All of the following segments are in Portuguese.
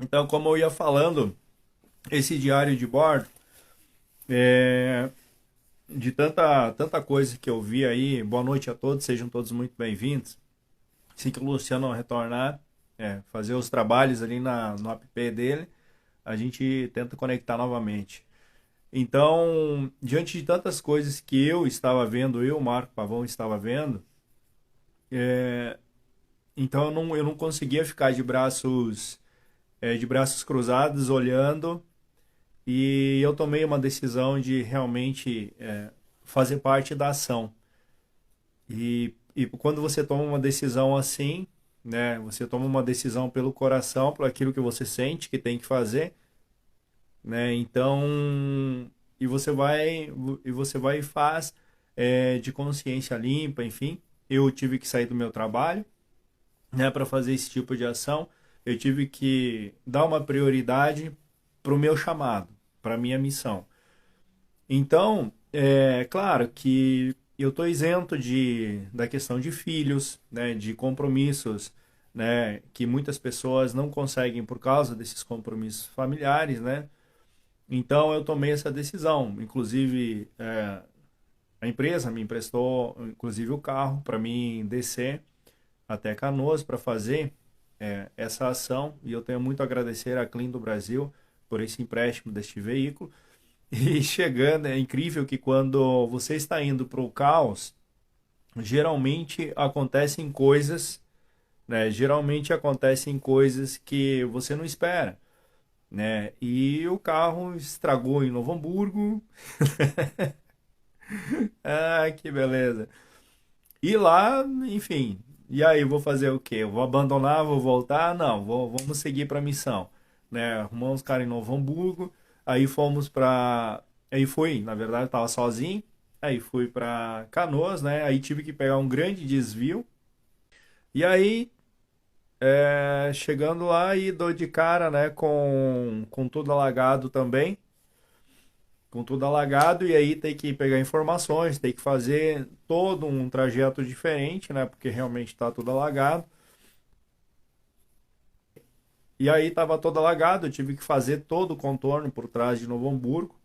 Então, como eu ia falando, esse diário de bordo, é, de tanta coisa que eu vi aí, boa noite a todos, sejam todos muito bem-vindos. Assim que o Luciano retornar, fazer os trabalhos ali no app dele, a gente tenta conectar novamente. Então, diante de tantas coisas que eu estava vendo, eu, Marco Pavão, estava vendo, então eu não conseguia ficar de braços cruzados olhando. E eu tomei uma decisão de realmente fazer parte da ação. E quando você toma uma decisão assim, né, você toma uma decisão pelo coração, por aquilo que você sente que tem que fazer, né, então e você vai e você vai e faz de consciência limpa, enfim. Eu tive que sair do meu trabalho, né, para fazer esse tipo de ação. Eu tive que dar uma prioridade para o meu chamado, para a minha missão. Então, é claro que eu estou isento da questão de filhos, né, de compromissos, né, que muitas pessoas não conseguem por causa desses compromissos familiares, né? Então eu tomei essa decisão. Inclusive, a empresa me emprestou, inclusive o carro, para mim descer até Canoas para fazer essa ação. E eu tenho muito a agradecer à Clean do Brasil por esse empréstimo deste veículo. E chegando, é incrível que quando você está indo para o caos, geralmente acontecem coisas, né? Geralmente acontecem coisas que você não espera, né? E o carro estragou em Novo Hamburgo. Ah, que beleza. E lá, enfim. E aí, vou fazer o quê? Eu vou abandonar, vou voltar? Não, vamos seguir para a missão, né? Arrumamos os caras em Novo Hamburgo, aí fomos para, aí fui, na verdade, eu estava sozinho. Aí fui para Canoas, né? Aí tive que pegar um grande desvio. E aí, chegando lá e dou de cara, né, com tudo alagado também, com tudo alagado, e aí tem que pegar informações, tem que fazer todo um trajeto diferente, né, porque realmente está tudo alagado. E aí estava todo alagado, eu tive que fazer todo o contorno por trás de Novo Hamburgo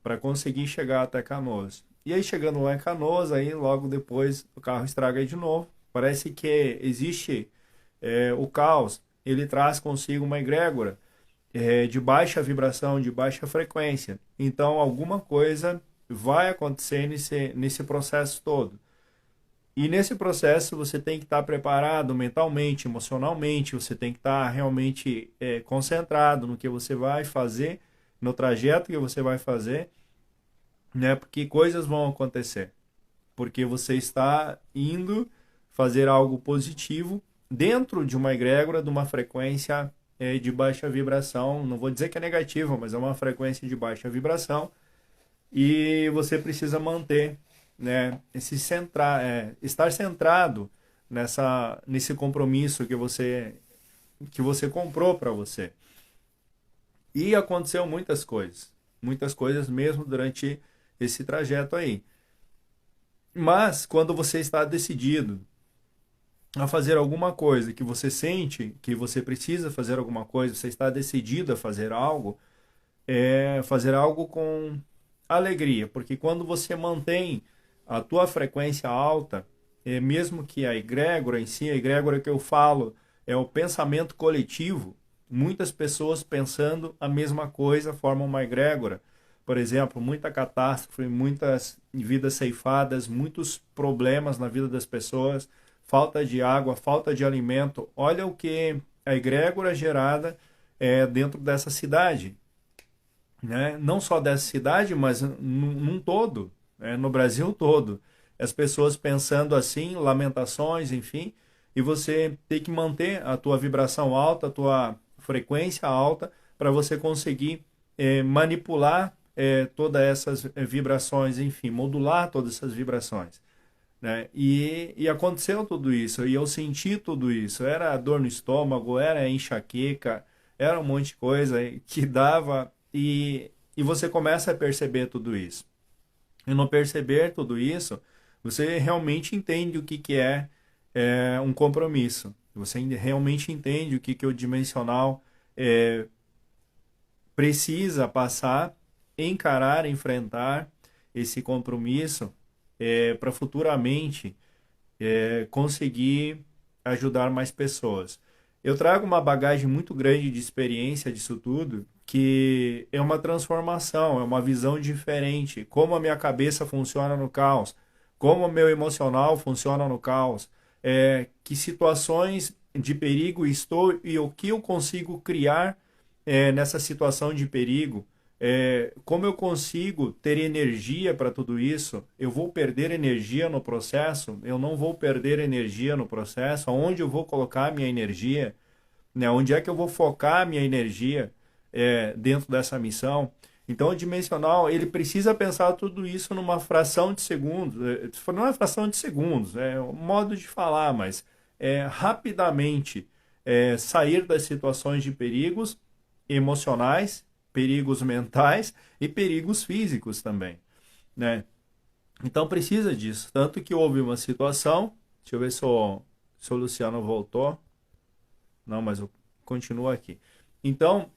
para conseguir chegar até Canoas. E aí chegando lá em Canoas, aí logo depois o carro estraga aí de novo. Parece que existe o caos, ele traz consigo uma egrégora de baixa vibração, de baixa frequência. Então alguma coisa vai acontecer nesse processo todo. E nesse processo você tem que estar preparado mentalmente, emocionalmente, você tem que estar realmente concentrado no que você vai fazer, no trajeto que você vai fazer, né? Porque coisas vão acontecer. Porque você está indo fazer algo positivo dentro de uma egrégora, de uma frequência de baixa vibração. Não vou dizer que é negativa, mas é uma frequência de baixa vibração e você precisa manter, né, estar centrado nesse compromisso que você comprou para você. E aconteceu muitas coisas mesmo durante esse trajeto aí. Mas quando você está decidido a fazer alguma coisa, que você sente que você precisa fazer alguma coisa, você está decidido a fazer algo com alegria, porque quando você mantém a tua frequência alta, mesmo que a egrégora em si, a egrégora que eu falo é o pensamento coletivo, muitas pessoas pensando a mesma coisa formam uma egrégora. Por exemplo, muita catástrofe, muitas vidas ceifadas, muitos problemas na vida das pessoas, falta de água, falta de alimento. Olha o que a egrégora gerada dentro dessa cidade, né? Não só dessa cidade, mas num todo, né? No Brasil todo. As pessoas pensando assim, lamentações, enfim, e você tem que manter a tua vibração alta, a tua frequência alta, para você conseguir manipular todas essas vibrações, enfim, modular todas essas vibrações. Né? E aconteceu tudo isso, e eu senti tudo isso. Era dor no estômago, era enxaqueca, era um monte de coisa que dava, e você começa a perceber tudo isso. E no perceber tudo isso, você realmente entende o que é um compromisso. Você realmente entende o que é o dimensional precisa passar, encarar, enfrentar esse compromisso para futuramente conseguir ajudar mais pessoas. Eu trago uma bagagem muito grande de experiência disso tudo, que é uma transformação, é uma visão diferente, como a minha cabeça funciona no caos, como o meu emocional funciona no caos, que situações de perigo estou e o que eu consigo criar nessa situação de perigo, como eu consigo ter energia para tudo isso, eu vou perder energia no processo, eu não vou perder energia no processo, aonde eu vou colocar minha energia, né? Onde é que eu vou focar minha energia dentro dessa missão. Então, o dimensional, ele precisa pensar tudo isso numa fração de segundos, não é fração de segundos, é um modo de falar, mas rapidamente sair das situações de perigos emocionais, perigos mentais e perigos físicos também, né? Então precisa disso. Tanto que houve uma situação, deixa eu ver se o Luciano voltou. Não, mas eu continuo aqui. Então,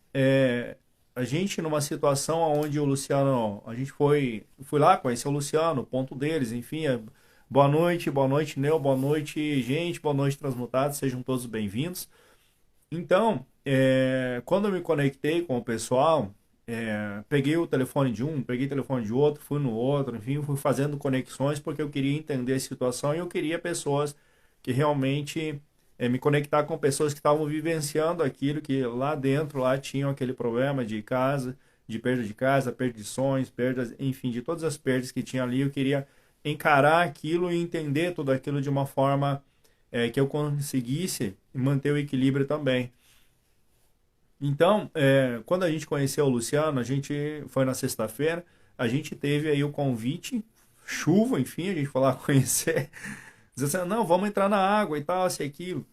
a gente numa situação onde o Luciano, a gente fui lá conhecer o Luciano, o ponto deles, enfim, boa noite, Neu, boa noite, gente, boa noite, transmutados, sejam todos bem-vindos. Então, quando eu me conectei com o pessoal, peguei o telefone de um, peguei o telefone de outro, fui no outro, enfim, fui fazendo conexões porque eu queria entender a situação e eu queria pessoas que realmente me conectar com pessoas que estavam vivenciando aquilo que lá dentro, lá tinham aquele problema de casa, de casa, perdições, perdas, enfim, de todas as perdas que tinha ali, eu queria encarar aquilo e entender tudo aquilo de uma forma que eu conseguisse manter o equilíbrio também. Então, quando a gente conheceu o Luciano, a gente foi na sexta-feira, a gente teve aí o convite, chuva, enfim, a gente foi lá conhecer, dizer assim, não, vamos entrar na água e tal, assim, aquilo.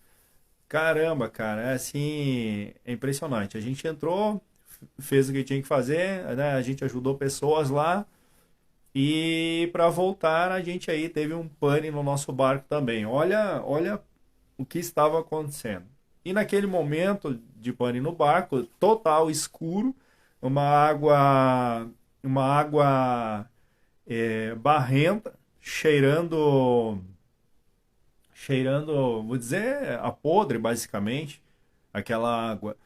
Caramba, cara, é assim, é impressionante. A gente entrou, fez o que tinha que fazer, né? A gente ajudou pessoas lá e para voltar a gente aí teve um pane no nosso barco também. Olha o que estava acontecendo. E naquele momento de pane no barco, total escuro, uma água barrenta, cheirando, vou dizer, a podre, basicamente, aquela água.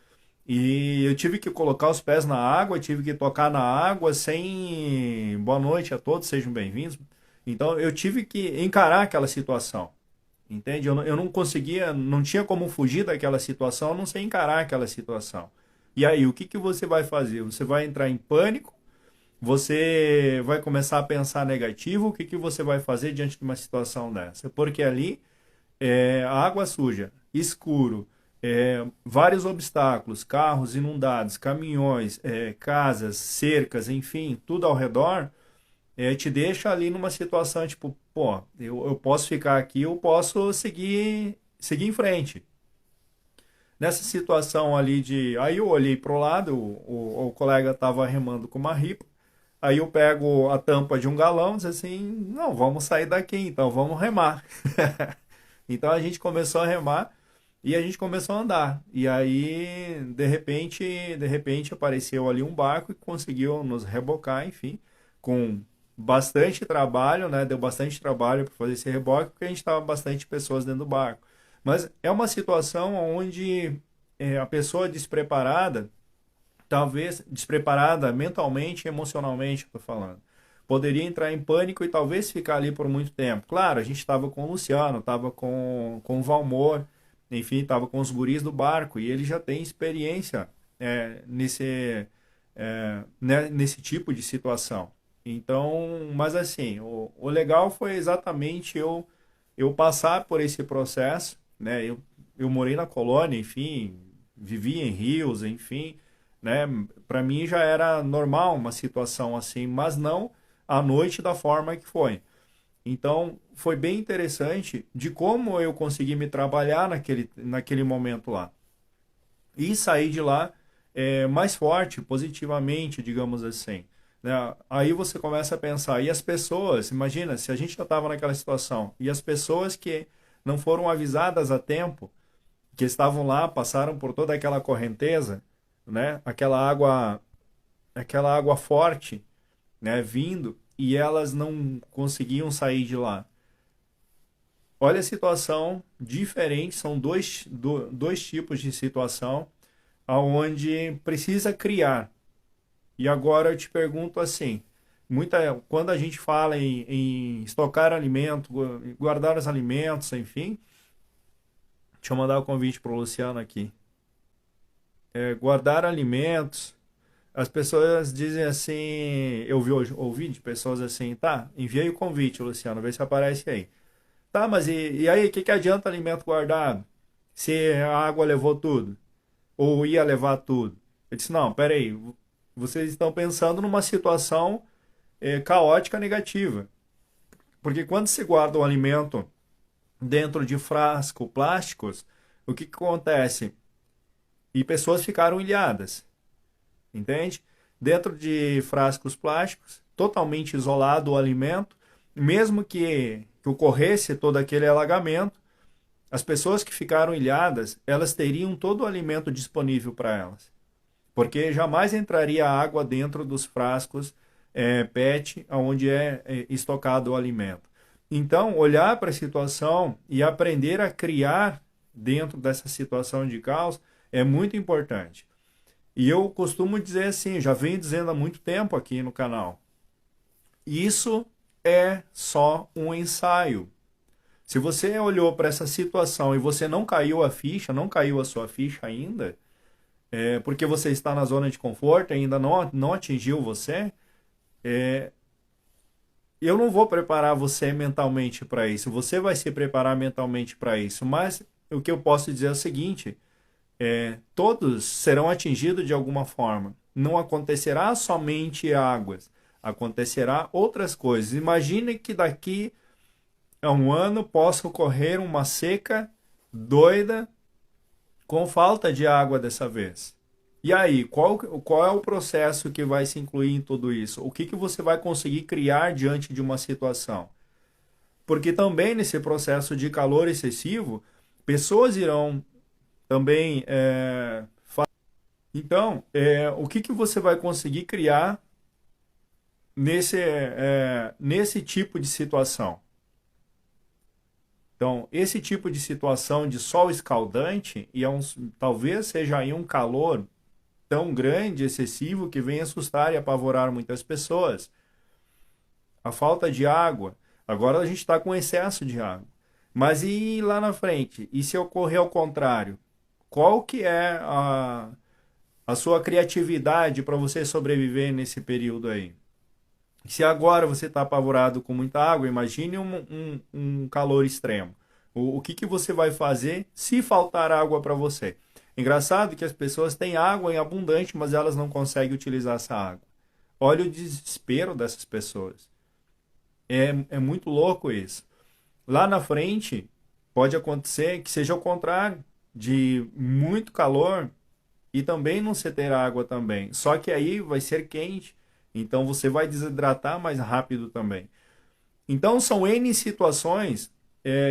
E eu tive que colocar os pés na água, tive que tocar na água sem boa noite a todos, sejam bem-vindos. Então eu tive que encarar aquela situação, entende? Eu não conseguia, não tinha como fugir daquela situação, eu não sei encarar aquela situação. E aí, o que que você vai fazer? Você vai entrar em pânico? Você vai começar a pensar negativo? O que que você vai fazer diante de uma situação dessa? Porque ali água suja, escuro, vários obstáculos, carros inundados, caminhões, casas, cercas, enfim, tudo ao redor, te deixa ali numa situação tipo, pô, eu posso ficar aqui, eu posso seguir em frente. Nessa situação ali aí eu olhei pro lado, o colega estava remando com uma ripa, aí eu pego a tampa de um galão e diz assim, não, vamos sair daqui então, vamos remar. Então a gente começou a remar e a gente começou a andar. E aí, de repente apareceu ali um barco e conseguiu nos rebocar, enfim, com bastante trabalho, né? Deu bastante trabalho para fazer esse reboque, porque a gente estava bastante pessoas dentro do barco. Mas é uma situação onde a pessoa despreparada, talvez despreparada mentalmente, emocionalmente, estou falando, poderia entrar em pânico e talvez ficar ali por muito tempo. Claro, a gente estava com o Luciano, estava com o Valmor, enfim, estava com os guris do barco e ele já tem experiência nesse tipo de situação. Então, mas assim, o legal foi exatamente eu passar por esse processo, né? Eu morei na colônia, enfim, vivi em rios, enfim, né? Para mim já era normal uma situação assim, mas não à noite da forma que foi. Então, foi bem interessante de como eu consegui me trabalhar naquele momento lá. E sair de lá mais forte, positivamente, digamos assim, né? Aí você começa a pensar, e as pessoas, imagina, se a gente já estava naquela situação, e as pessoas que não foram avisadas a tempo, que estavam lá, passaram por toda aquela correnteza, né? Aquela água forte, né? Vindo e elas não conseguiam sair de lá. Olha a situação diferente, são dois tipos de situação aonde precisa criar. E agora eu te pergunto assim, quando a gente fala em estocar alimento, guardar os alimentos, enfim, deixa eu mandar o convite para o Luciano aqui. Guardar alimentos, as pessoas dizem assim, ouvi de pessoas assim, tá, enviei o convite, Luciano, vê se aparece aí. Tá, mas e aí, o que adianta alimento guardado se a água levou tudo? Ou ia levar tudo? Eu disse, não, peraí, vocês estão pensando numa situação caótica negativa. Porque quando se guarda o alimento dentro de frasco plásticos, o que acontece? E pessoas ficaram ilhadas, entende? Dentro de frascos plásticos, totalmente isolado o alimento, mesmo que ocorresse todo aquele alagamento, as pessoas que ficaram ilhadas, elas teriam todo o alimento disponível para elas. Porque jamais entraria água dentro dos frascos PET, onde é estocado o alimento. Então, olhar para a situação e aprender a criar dentro dessa situação de caos é muito importante. E eu costumo dizer assim, já venho dizendo há muito tempo aqui no canal, isso é só um ensaio. Se você olhou para essa situação e você não caiu a ficha, não caiu a sua ficha ainda, porque você está na zona de conforto, ainda não atingiu você, eu não vou preparar você mentalmente para isso. Você vai se preparar mentalmente para isso. Mas o que eu posso dizer é o seguinte: todos serão atingidos de alguma forma. Não acontecerá somente águas, acontecerá outras coisas. Imagine que daqui a um ano possa ocorrer uma seca doida com falta de água dessa vez. E aí, qual é o processo que vai se incluir em tudo isso? O que você vai conseguir criar diante de uma situação? Porque também nesse processo de calor excessivo, pessoas irão também. Então, o que você vai conseguir criar nesse tipo de situação? Então, esse tipo de situação de sol escaldante, talvez seja aí um calor tão grande, excessivo, que vem assustar e apavorar muitas pessoas. A falta de água. Agora a gente está com excesso de água. Mas e lá na frente? E se ocorrer ao contrário? Qual que é a sua criatividade para você sobreviver nesse período aí? Se agora você está apavorado com muita água, imagine um calor extremo. O que você vai fazer se faltar água para você? Engraçado que as pessoas têm água em abundante, mas elas não conseguem utilizar essa água. Olha o desespero dessas pessoas. É muito louco isso. Lá na frente, pode acontecer que seja o contrário, de muito calor e também não se ter água também. Só que aí vai ser quente, então você vai desidratar mais rápido também. Então são N situações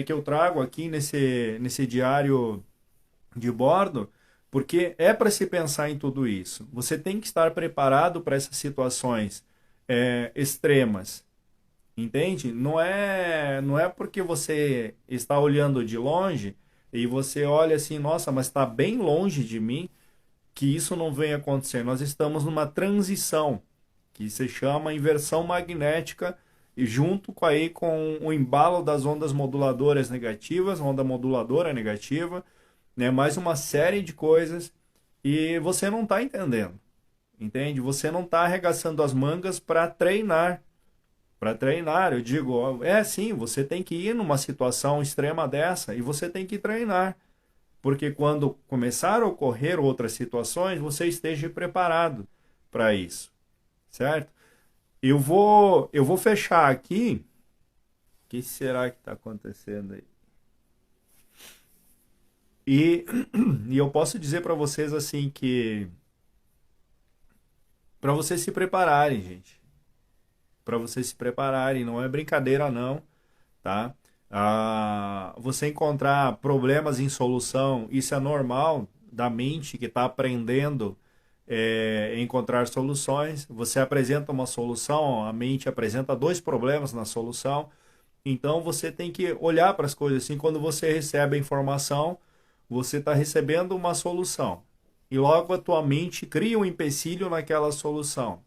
que eu trago aqui nesse diário de bordo, porque é para se pensar em tudo isso. Você tem que estar preparado para essas situações extremas, entende? Não é porque você está olhando de longe e você olha assim, nossa, mas está bem longe de mim, que isso não vem acontecer. Nós estamos numa transição que se chama inversão magnética e junto com o embalo das ondas moduladoras negativas, onda moduladora negativa, né? Mais uma série de coisas e você não está entendendo, entende? Você não está arregaçando as mangas para treinar. Para treinar, eu digo, sim, você tem que ir numa situação extrema dessa e você tem que treinar. Porque quando começar a ocorrer outras situações, você esteja preparado para isso, certo? Eu vou fechar aqui. O que será que está acontecendo aí? E, e eu posso dizer para vocês assim que para vocês se prepararem, gente. Para vocês se prepararem, não é brincadeira não, tá? Você encontrar problemas em solução, isso é normal da mente que está aprendendo encontrar soluções. Você apresenta uma solução, a mente apresenta dois problemas na solução. Então você tem que olhar para as coisas assim. Quando você recebe a informação, você está recebendo uma solução. E logo a tua mente cria um empecilho naquela solução.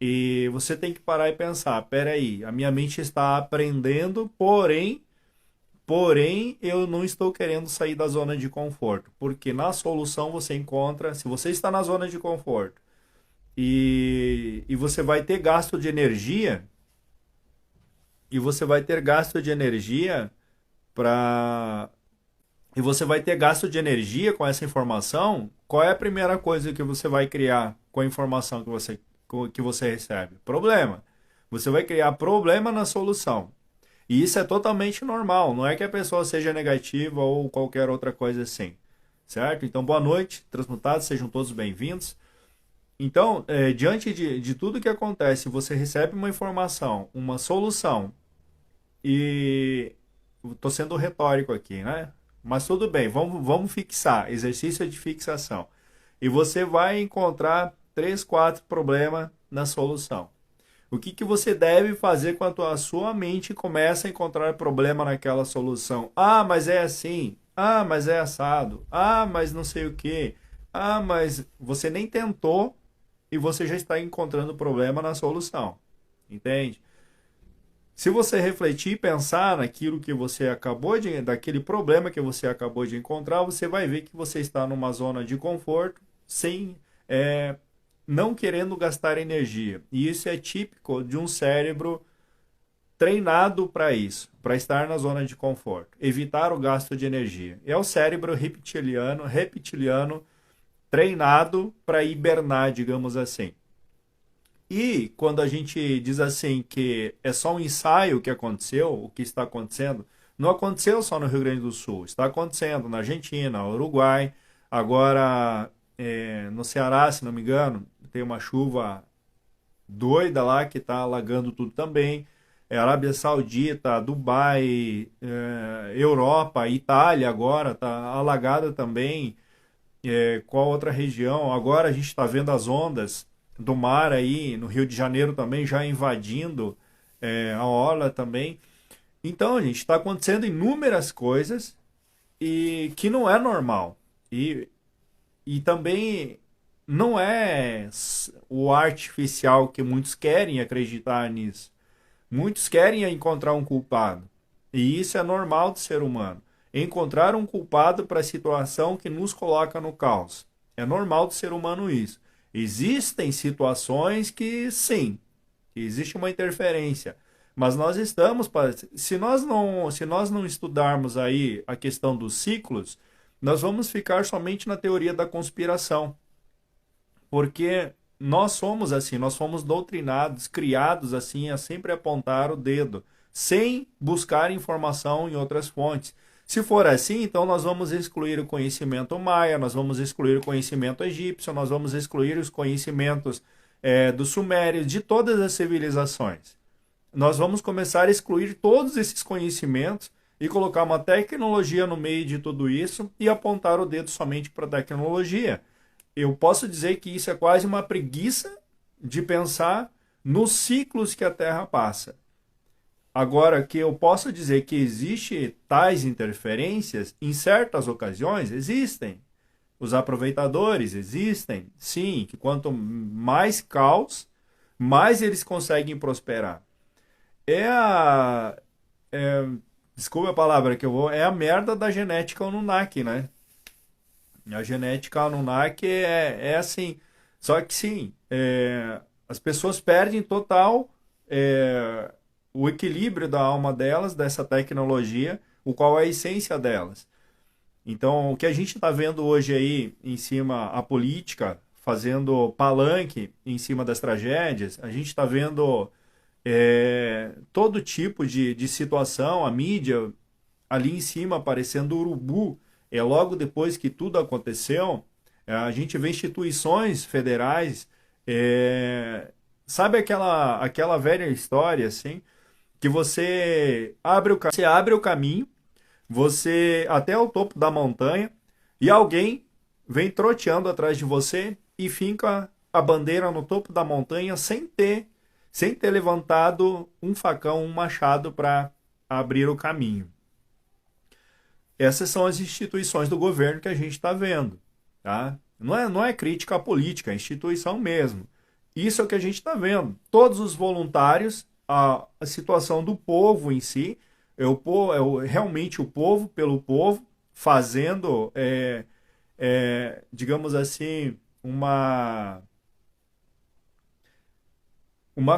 E você tem que parar e pensar, peraí, a minha mente está aprendendo, porém eu não estou querendo sair da zona de conforto. Porque na solução você encontra, se você está na zona de conforto e você vai ter gasto de energia, e você vai ter gasto de energia para e você vai ter gasto de energia com essa informação, qual é a primeira coisa que você vai criar com a informação que você recebe? Problema. Você vai criar problema na solução. E isso é totalmente normal, não é que a pessoa seja negativa ou qualquer outra coisa assim. Certo? Então, boa noite, transmutados, sejam todos bem-vindos. Então, diante de tudo que acontece, você recebe uma informação, uma solução, e estou sendo retórico aqui, né? Mas tudo bem, vamos fixar, exercício de fixação. E você vai encontrar 3, 4 problemas na solução. O que você deve fazer quando a sua mente começa a encontrar problema naquela solução? Ah, mas é assim. Ah, mas é assado. Ah, mas não sei o quê. Ah, mas você nem tentou e você já está encontrando problema na solução. Entende? Se você refletir e pensar naquilo que você daquele problema que você acabou de encontrar, você vai ver que você está numa zona de conforto, sem, não querendo gastar energia. E isso é típico de um cérebro treinado para isso, para estar na zona de conforto, evitar o gasto de energia. É o cérebro reptiliano treinado para hibernar, digamos assim. E quando a gente diz assim que é só um ensaio que aconteceu, o que está acontecendo, não aconteceu só no Rio Grande do Sul, está acontecendo na Argentina, Uruguai, agora no Ceará, se não me engano, tem uma chuva doida lá que está alagando tudo também. Arábia Saudita, Dubai, Europa, Itália agora está alagada também. Qual outra região? Agora a gente está vendo as ondas do mar aí, no Rio de Janeiro também, já invadindo a orla também. Então, gente, está acontecendo inúmeras coisas e que não é normal. E também não é o artificial que muitos querem acreditar nisso. Muitos querem encontrar um culpado. E isso é normal do ser humano. Encontrar um culpado para a situação que nos coloca no caos. É normal do ser humano isso. Existem situações que, sim, existe uma interferência. Mas nós estamos, se nós não estudarmos aí a questão dos ciclos, nós vamos ficar somente na teoria da conspiração. Porque nós somos assim, nós fomos doutrinados, criados assim, a sempre apontar o dedo, sem buscar informação em outras fontes. Se for assim, então nós vamos excluir o conhecimento maia, nós vamos excluir o conhecimento egípcio, nós vamos excluir os conhecimentos dos sumérios, de todas as civilizações. Nós vamos começar a excluir todos esses conhecimentos e colocar uma tecnologia no meio de tudo isso e apontar o dedo somente para a tecnologia. Eu posso dizer que isso é quase uma preguiça de pensar nos ciclos que a Terra passa. Agora, que eu posso dizer que existe tais interferências, em certas ocasiões, existem. Os aproveitadores existem, sim, que quanto mais caos, mais eles conseguem prosperar. Desculpa a palavra que eu vou, é a merda da genética Anunnaki, né? A genética Anunnaki é assim. Só que sim, as pessoas perdem total o equilíbrio da alma delas, dessa tecnologia, o qual é a essência delas. Então, o que a gente está vendo hoje aí, em cima, a política, fazendo palanque em cima das tragédias, a gente está vendo todo tipo de situação, a mídia ali em cima parecendo urubu. Logo depois que tudo aconteceu, a gente vê instituições federais, sabe aquela velha história assim, que você abre o caminho, você até o topo da montanha, e alguém vem troteando atrás de você e finca a bandeira no topo da montanha sem ter levantado um facão, um machado para abrir o caminho. Essas são as instituições do governo que a gente está vendo. Tá? Não é crítica à política, é instituição mesmo. Isso é o que a gente está vendo. Todos os voluntários, a situação do povo em si, realmente o povo pelo povo, fazendo, digamos assim, uma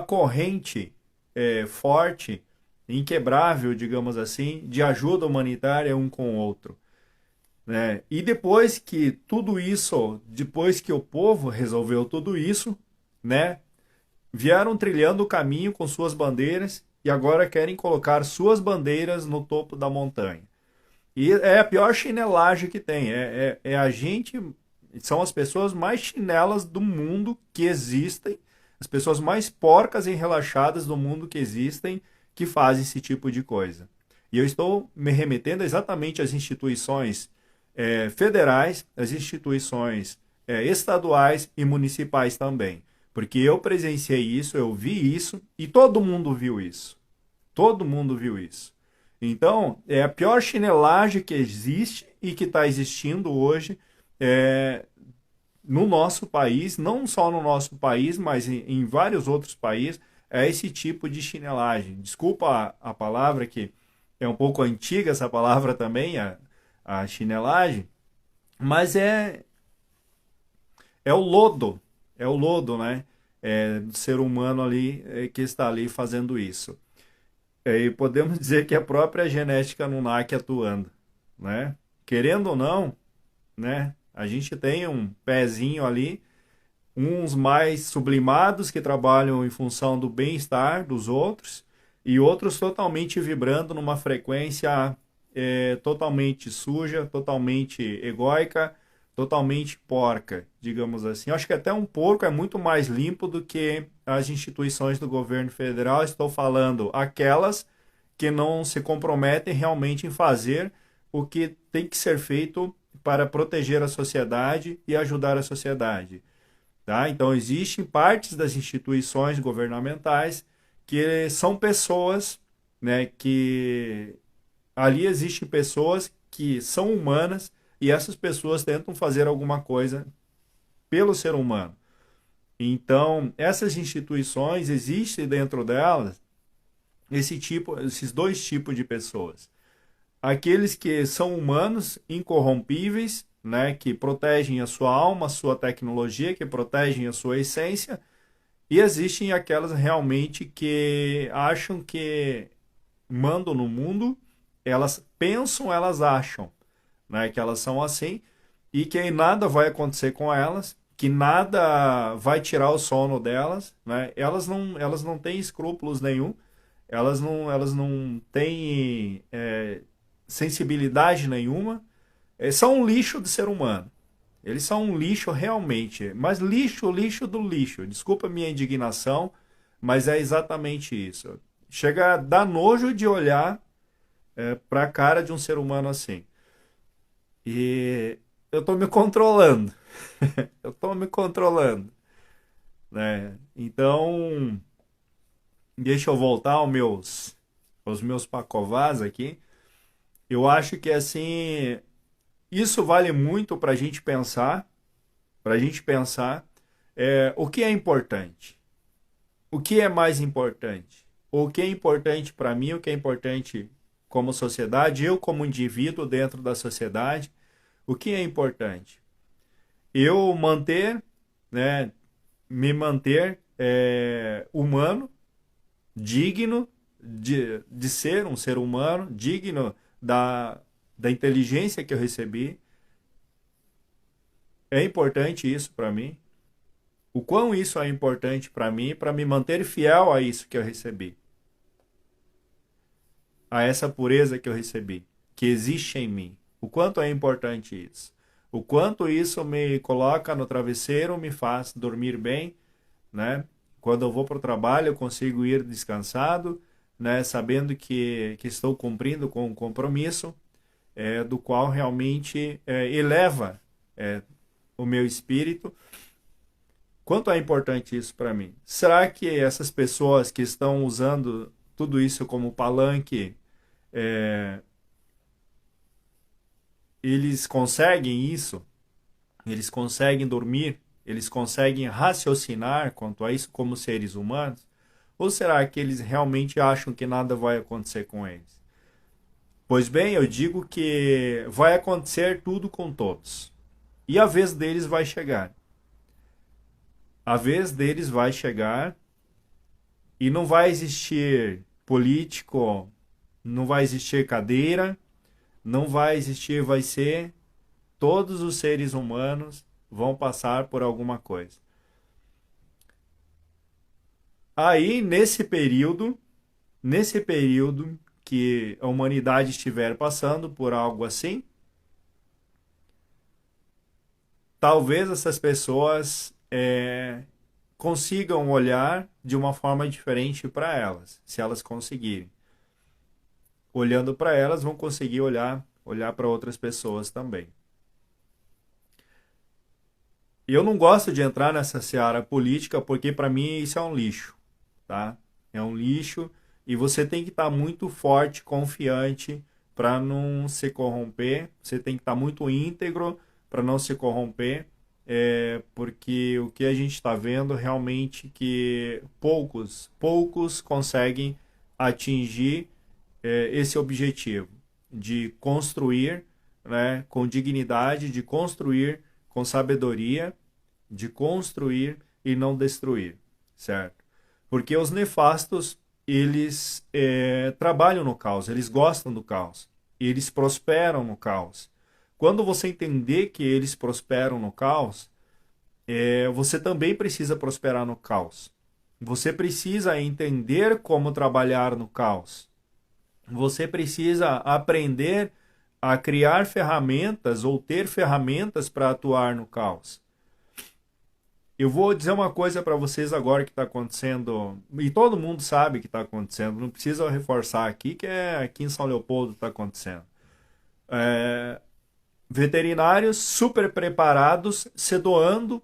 corrente forte, inquebrável, digamos assim, de ajuda humanitária um com o outro. Né? E depois que tudo isso, depois que o povo resolveu tudo isso, né, vieram trilhando o caminho com suas bandeiras e agora querem colocar suas bandeiras no topo da montanha. E é a pior chinelagem que tem. A gente, são as pessoas mais chinelas do mundo que existem, as pessoas mais porcas e relaxadas do mundo que existem, que fazem esse tipo de coisa. E eu estou me remetendo exatamente às instituições federais, às instituições estaduais e municipais também. Porque eu presenciei isso, eu vi isso e todo mundo viu isso. Todo mundo viu isso. Então, é a pior chinelagem que existe e que está existindo hoje no nosso país, não só no nosso país, mas em vários outros países, é esse tipo de chinelagem. Desculpa a palavra, que é um pouco antiga essa palavra também, a chinelagem, mas é o lodo, né? Do ser humano ali que está ali fazendo isso. E podemos dizer que a própria genética Anunnaki atuando, né? Querendo ou não, né? A gente tem um pezinho ali, uns mais sublimados que trabalham em função do bem-estar dos outros e outros totalmente vibrando numa frequência totalmente suja, totalmente egóica, totalmente porca, digamos assim. Eu acho que até um porco é muito mais limpo do que as instituições do governo federal. Estou falando aquelas que não se comprometem realmente em fazer o que tem que ser feito para proteger a sociedade e ajudar a sociedade. Tá? Então, existem partes das instituições governamentais que são pessoas, né, que ali existem pessoas que são humanas e essas pessoas tentam fazer alguma coisa pelo ser humano. Então, essas instituições, existem dentro delas esses dois tipos de pessoas. Aqueles que são humanos, incorrompíveis, né, que protegem a sua alma, a sua tecnologia, que protegem a sua essência, e existem aquelas realmente que acham que mandam no mundo, elas pensam, elas acham, né, que elas são assim, e que nada vai acontecer com elas, que nada vai tirar o sono delas, né? Elas não têm escrúpulos nenhum, elas não têm sensibilidade nenhuma, são um lixo de ser humano. Eles são um lixo realmente, mas lixo do lixo. Desculpa a minha indignação, mas é exatamente isso. Chega a dar nojo de olhar para a cara de um ser humano assim. E eu estou me controlando. Eu estou me controlando. Né? Então, deixa eu voltar aos meus pacovás aqui. Eu acho que assim, isso vale muito para a gente pensar, o que é importante, o que é mais importante, o que é importante para mim, o que é importante como sociedade, eu como indivíduo dentro da sociedade, o que é importante? Eu né, me manter humano, digno de ser um ser humano, digno da inteligência que eu recebi. É importante isso para mim. O quão isso é importante para mim, para me manter fiel a isso que eu recebi. A essa pureza que eu recebi, que existe em mim. O quanto é importante isso. O quanto isso me coloca no travesseiro, me faz dormir bem, né? Quando eu vou para o trabalho, eu consigo ir descansado, né? Sabendo que estou cumprindo com um compromisso, do qual realmente eleva o meu espírito Quanto é importante isso para mim? Será que essas pessoas que estão usando tudo isso como palanque, é, eles conseguem isso? Eles conseguem dormir? Eles conseguem raciocinar quanto a isso como seres humanos? Ou será que eles realmente acham que nada vai acontecer com eles? Pois bem, eu digo que vai acontecer tudo com todos. E a vez deles vai chegar. A vez deles vai chegar e não vai existir político, não vai existir cadeira, não vai existir, vai ser todos os seres humanos vão passar por alguma coisa. Aí, nesse período que a humanidade estiver passando por algo assim, talvez essas pessoas consigam olhar de uma forma diferente para elas, se elas conseguirem. Olhando para elas, vão conseguir olhar para outras pessoas também. Eu não gosto de entrar nessa seara política porque para mim isso é um lixo, tá? É um lixo e você tem que estar muito forte, confiante para não se corromper. Você tem que estar muito íntegro para não se corromper, porque o que a gente está vendo realmente que poucos conseguem atingir esse objetivo de construir, né, com dignidade, de construir com sabedoria, de construir e não destruir, certo? Porque os nefastos, eles trabalham no caos, eles gostam do caos, eles prosperam no caos. Quando você entender que eles prosperam no caos, você também precisa prosperar no caos. Você precisa entender como trabalhar no caos. Você precisa aprender a criar ferramentas ou ter ferramentas para atuar no caos. Eu vou dizer uma coisa para vocês agora que está acontecendo, e todo mundo sabe que está acontecendo, não precisa reforçar aqui, que é aqui em São Leopoldo está acontecendo. Veterinários super preparados se doando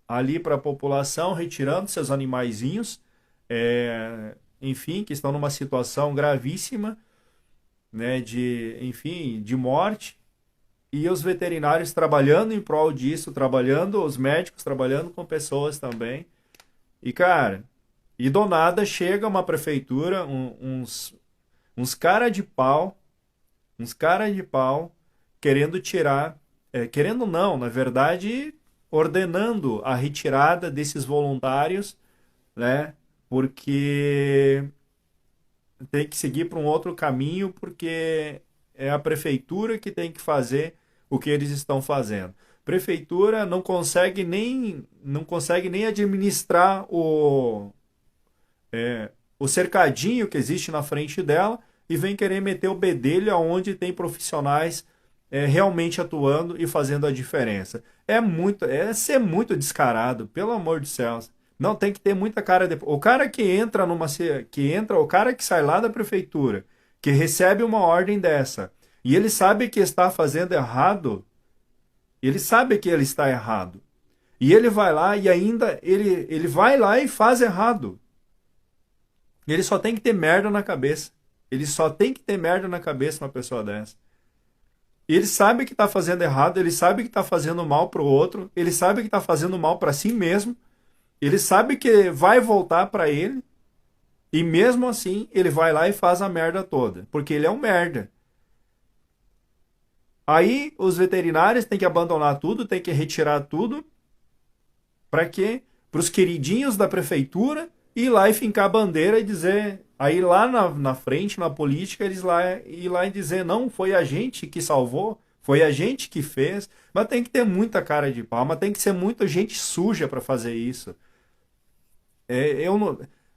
ali para a população, retirando seus animaizinhos, enfim, que estão numa situação gravíssima, né, de morte, e os veterinários trabalhando em prol disso, os médicos trabalhando com pessoas também. E, cara, e do nada chega uma prefeitura, uns cara de pau, querendo tirar, querendo não, na verdade, ordenando a retirada desses voluntários, né, porque tem que seguir para um outro caminho, porque é a prefeitura que tem que fazer o que eles estão fazendo. Prefeitura não consegue nem administrar o cercadinho que existe na frente dela e vem querer meter o bedelho aonde tem profissionais realmente atuando e fazendo a diferença. Ser muito descarado, pelo amor de céus. Não, tem que ter muita cara de... O cara que entra o cara que sai lá da prefeitura, que recebe uma ordem dessa, e ele sabe que está fazendo errado, ele sabe que ele está errado. E ele vai lá e ainda ele vai lá e faz errado. Ele só tem que ter merda na cabeça. Ele só tem que ter merda na cabeça uma pessoa dessa. Ele sabe que está fazendo errado, ele sabe que está fazendo mal para o outro, ele sabe que está fazendo mal para si mesmo, ele sabe que vai voltar para ele, e mesmo assim ele vai lá e faz a merda toda, porque ele é um merda. Aí os veterinários têm que abandonar tudo, têm que retirar tudo, para quê? Para os queridinhos da prefeitura ir lá e fincar a bandeira e dizer... Aí lá na frente, na política, eles ir lá e dizer, não, foi a gente que salvou, foi a gente que fez, mas tem que ter muita cara de pau, mas tem que ser muita gente suja para fazer isso.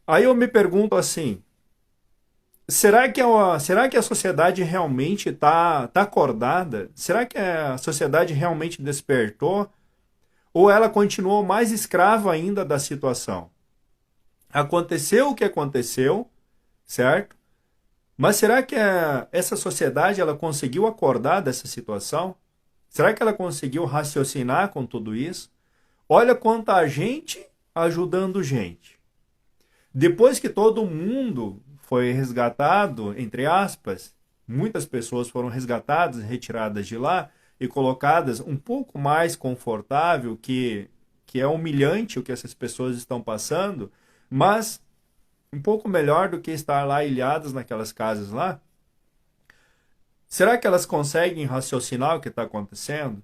Aí eu me pergunto assim, será que a sociedade realmente está acordada? Será que a sociedade realmente despertou? Ou ela continuou mais escrava ainda da situação? Aconteceu o que aconteceu, certo? Mas será que essa sociedade ela conseguiu acordar dessa situação? Será que ela conseguiu raciocinar com tudo isso? Olha quanta gente ajudando gente. Depois que todo mundo foi resgatado, entre aspas, muitas pessoas foram resgatadas, retiradas de lá e colocadas um pouco mais confortável, que é humilhante o que essas pessoas estão passando, mas um pouco melhor do que estar lá ilhadas naquelas casas lá. Será que elas conseguem raciocinar o que está acontecendo?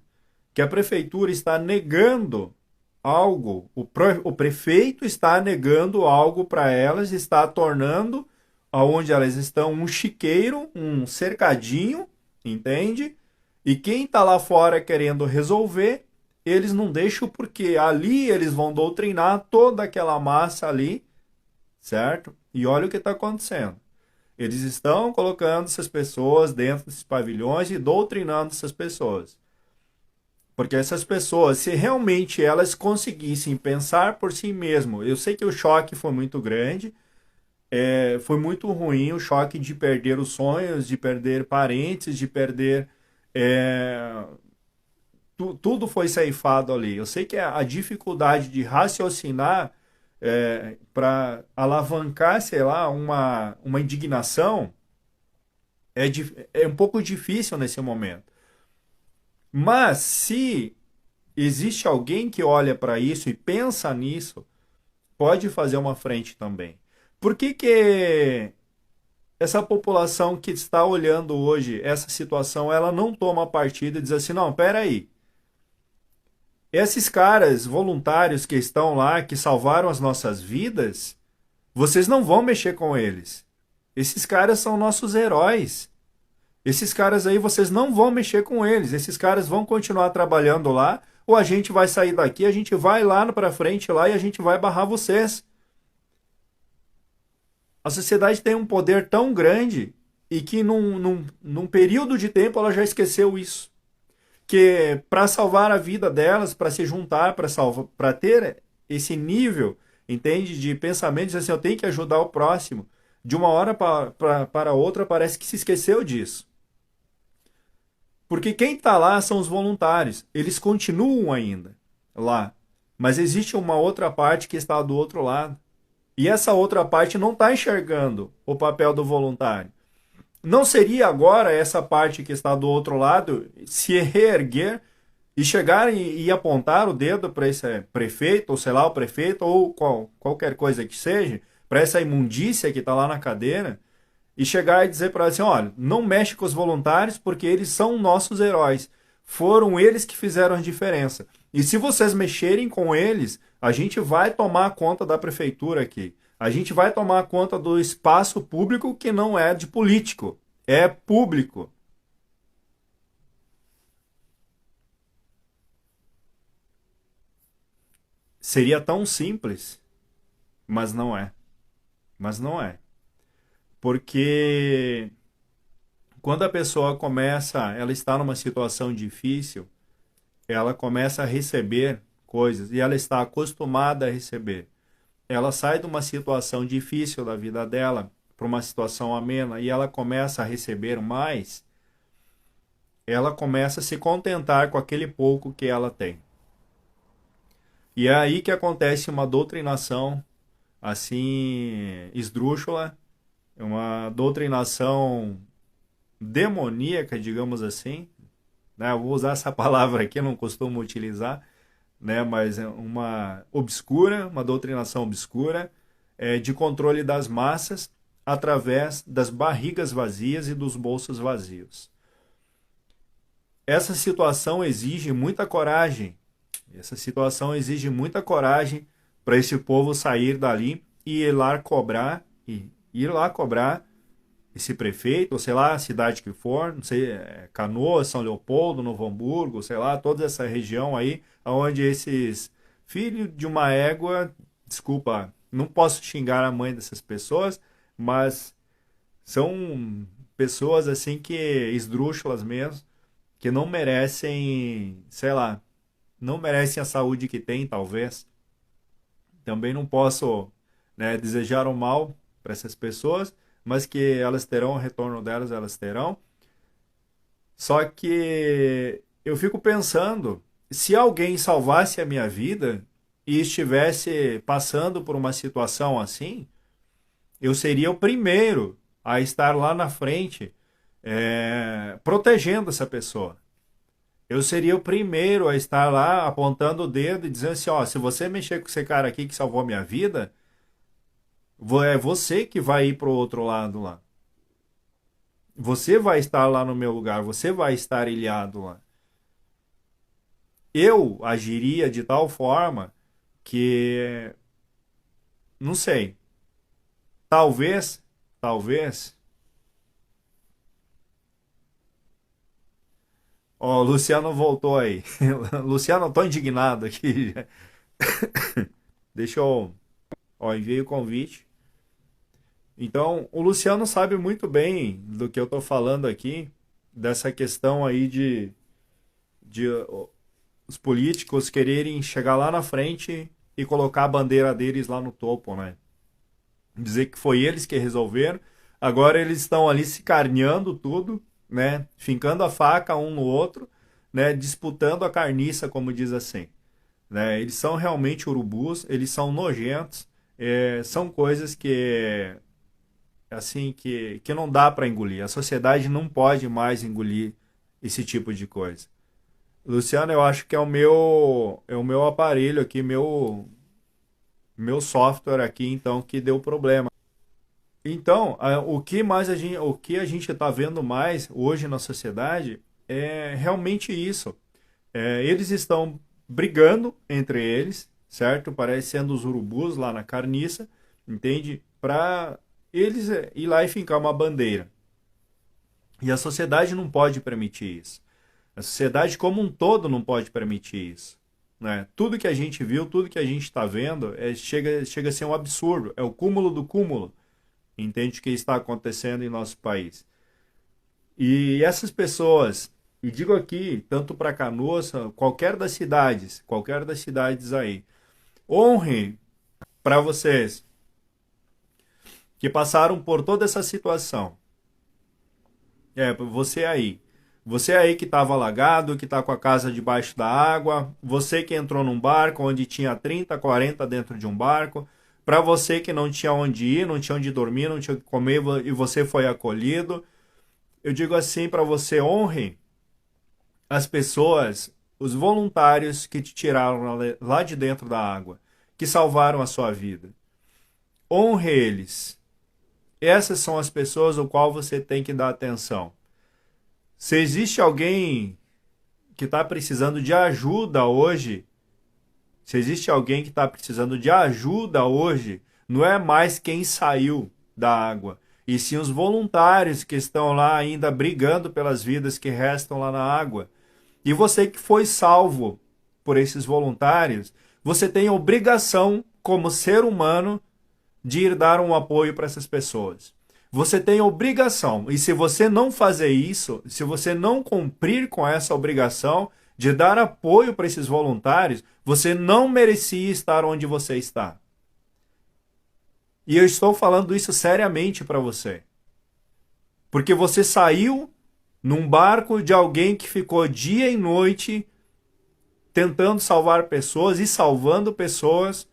Que a prefeitura está negando algo, o prefeito está negando algo para elas, está tornando aonde elas estão um chiqueiro, um cercadinho, entende? E quem está lá fora querendo resolver, eles não deixam porque ali eles vão doutrinar toda aquela massa ali, certo? E olha o que está acontecendo. Eles estão colocando essas pessoas dentro desses pavilhões e doutrinando essas pessoas. Porque essas pessoas, se realmente elas conseguissem pensar por si mesmo, eu sei que o choque foi muito grande, foi muito ruim o choque de perder os sonhos, de perder parentes, de perder. é, Tudo foi ceifado ali. Eu sei que a dificuldade de raciocinar para alavancar, sei lá, uma indignação é um pouco difícil nesse momento. Mas se existe alguém que olha para isso e pensa nisso, pode fazer uma frente também. Por que que essa população que está olhando hoje essa situação, ela não toma partido e diz assim, não, peraí, esses caras voluntários que estão lá, que salvaram as nossas vidas, vocês não vão mexer com eles. Esses caras são nossos heróis. Esses caras aí, vocês não vão mexer com eles. Esses caras vão continuar trabalhando lá, ou a gente vai sair daqui, a gente vai lá para frente lá e a gente vai barrar vocês. A sociedade tem um poder tão grande e que num período de tempo ela já esqueceu isso. Que para salvar a vida delas, para se juntar, para ter esse nível, entende, de pensamento, diz assim, eu tenho que ajudar o próximo. De uma hora para outra parece que se esqueceu disso. Porque quem está lá são os voluntários. Eles continuam ainda lá. Mas existe uma outra parte que está do outro lado. E essa outra parte não está enxergando o papel do voluntário. Não seria agora essa parte que está do outro lado se reerguer e chegar e apontar o dedo para esse prefeito, ou sei lá, o prefeito, ou qualquer coisa que seja, para essa imundícia que está lá na cadeira, e chegar e dizer para ela assim, olha, não mexe com os voluntários porque eles são nossos heróis. Foram eles que fizeram a diferença. E se vocês mexerem com eles, a gente vai tomar conta da prefeitura aqui. A gente vai tomar conta do espaço público que não é de político, é público. Seria tão simples, mas não é. Mas não é. Porque quando a pessoa começa, ela está numa situação difícil, ela começa a receber coisas e ela está acostumada a receber. Ela sai de uma situação difícil da vida dela para uma situação amena e ela começa a receber mais, ela começa a se contentar com aquele pouco que ela tem. E é aí que acontece uma doutrinação assim esdrúxula, uma doutrinação demoníaca, digamos assim, né? Eu vou usar essa palavra aqui, eu não costumo utilizar, né? Mas é uma obscura, uma doutrinação obscura, de controle das massas através das barrigas vazias e dos bolsos vazios. Essa situação exige muita coragem. Essa situação exige muita coragem para esse povo sair dali e ir lá cobrar esse prefeito, ou sei lá, a cidade que for, não sei, Canoas, São Leopoldo, Novo Hamburgo, sei lá, toda essa região aí, onde esses filhos de uma égua, desculpa, não posso xingar a mãe dessas pessoas, mas são pessoas assim que esdrúxulas mesmo, que não merecem, sei lá, não merecem a saúde que têm, talvez. Também não posso, né, desejar o mal para essas pessoas, mas que elas terão o retorno delas, elas terão. Só que eu fico pensando, se alguém salvasse a minha vida e estivesse passando por uma situação assim, eu seria o primeiro a estar lá na frente, protegendo essa pessoa. Eu seria o primeiro a estar lá apontando o dedo e dizendo assim, ó, se você mexer com esse cara aqui que salvou minha vida, é você que vai ir pro outro lado lá. Você vai estar lá no meu lugar, você vai estar ilhado lá. Eu agiria de tal forma que, não sei, talvez, ó, o Luciano voltou aí. Luciano, eu tô indignado aqui. Deixa eu, ó, enviei o convite. Então, o Luciano sabe muito bem do que eu tô falando aqui, dessa questão aí de os políticos quererem chegar lá na frente e colocar a bandeira deles lá no topo, né? Dizer que foi eles que resolveram. Agora eles estão ali se carneando tudo, né? Fincando a faca um no outro, né? Disputando a carniça, como diz assim, né? Eles são realmente urubus, eles são nojentos, são coisas que assim que não dá para engolir. A sociedade não pode mais engolir esse tipo de coisa. Luciano, eu acho que é o meu aparelho aqui, meu software aqui, então, que deu problema. Então, o que a gente está vendo mais hoje na sociedade é realmente isso. Eles estão brigando entre eles, certo? Parecendo os urubus lá na carniça, entende? Para eles ir lá e fincar uma bandeira. E a sociedade não pode permitir isso. A sociedade como um todo não pode permitir isso, né? Tudo que a gente viu, tudo que a gente está vendo, chega a ser um absurdo. É o cúmulo do cúmulo, entende, o que está acontecendo em nosso país. E essas pessoas, e digo aqui, tanto para Canoas, qualquer das cidades aí, honre para vocês que passaram por toda essa situação. Você aí. Você aí que estava alagado, que está com a casa debaixo da água, você que entrou num barco onde tinha 30, 40 dentro de um barco, para você que não tinha onde ir, não tinha onde dormir, não tinha o que comer e você foi acolhido. Eu digo assim para você, honre as pessoas, os voluntários que te tiraram lá de dentro da água, que salvaram a sua vida. Honre eles. Essas são as pessoas ao qual você tem que dar atenção. Se existe alguém que está precisando de ajuda hoje, se existe alguém que está precisando de ajuda hoje, não é mais quem saiu da água, e sim os voluntários que estão lá ainda brigando pelas vidas que restam lá na água. E você que foi salvo por esses voluntários, você tem a obrigação, como ser humano, de ir dar um apoio para essas pessoas. Você tem obrigação, e se você não fazer isso, se você não cumprir com essa obrigação de dar apoio para esses voluntários, você não merecia estar onde você está. E eu estou falando isso seriamente para você. Porque você saiu num barco de alguém que ficou dia e noite tentando salvar pessoas e salvando pessoas,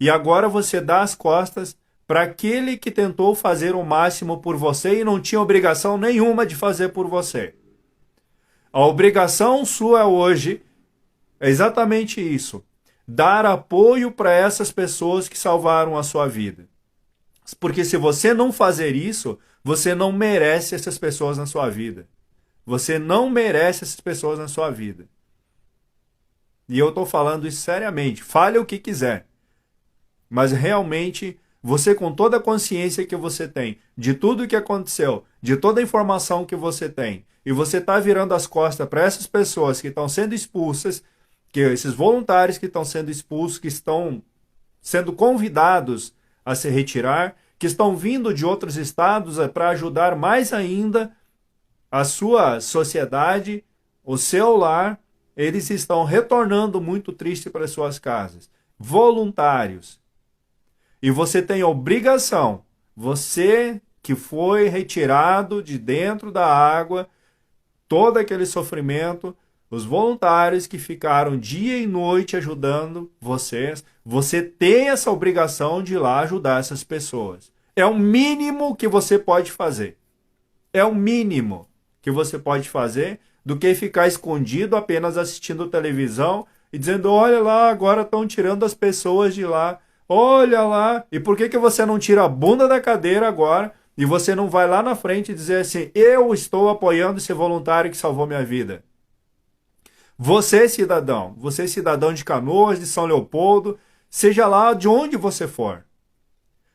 e agora você dá as costas para aquele que tentou fazer o máximo por você e não tinha obrigação nenhuma de fazer por você. A obrigação sua hoje é exatamente isso: dar apoio para essas pessoas que salvaram a sua vida. Porque se você não fazer isso, você não merece essas pessoas na sua vida. Você não merece essas pessoas na sua vida. E eu estou falando isso seriamente. Fale o que quiser. Mas realmente, você com toda a consciência que você tem, de tudo o que aconteceu, de toda a informação que você tem, e você está virando as costas para essas pessoas que estão sendo expulsas, que esses voluntários que estão sendo expulsos, que estão sendo convidados a se retirar, que estão vindo de outros estados para ajudar mais ainda a sua sociedade, o seu lar, eles estão retornando muito triste para suas casas. Voluntários. E você tem obrigação, você que foi retirado de dentro da água, todo aquele sofrimento, Os voluntários que ficaram dia e noite ajudando vocês, você tem essa obrigação de ir lá ajudar essas pessoas. É o mínimo que você pode fazer. É o mínimo que você pode fazer do que ficar escondido apenas assistindo televisão e dizendo, olha lá, agora estão tirando as pessoas de lá. Olha lá. E por que você não tira a bunda da cadeira agora e você não vai lá na frente e dizer assim, eu estou apoiando esse voluntário que salvou minha vida? Você, cidadão de Canoas, de São Leopoldo, seja lá de onde você for.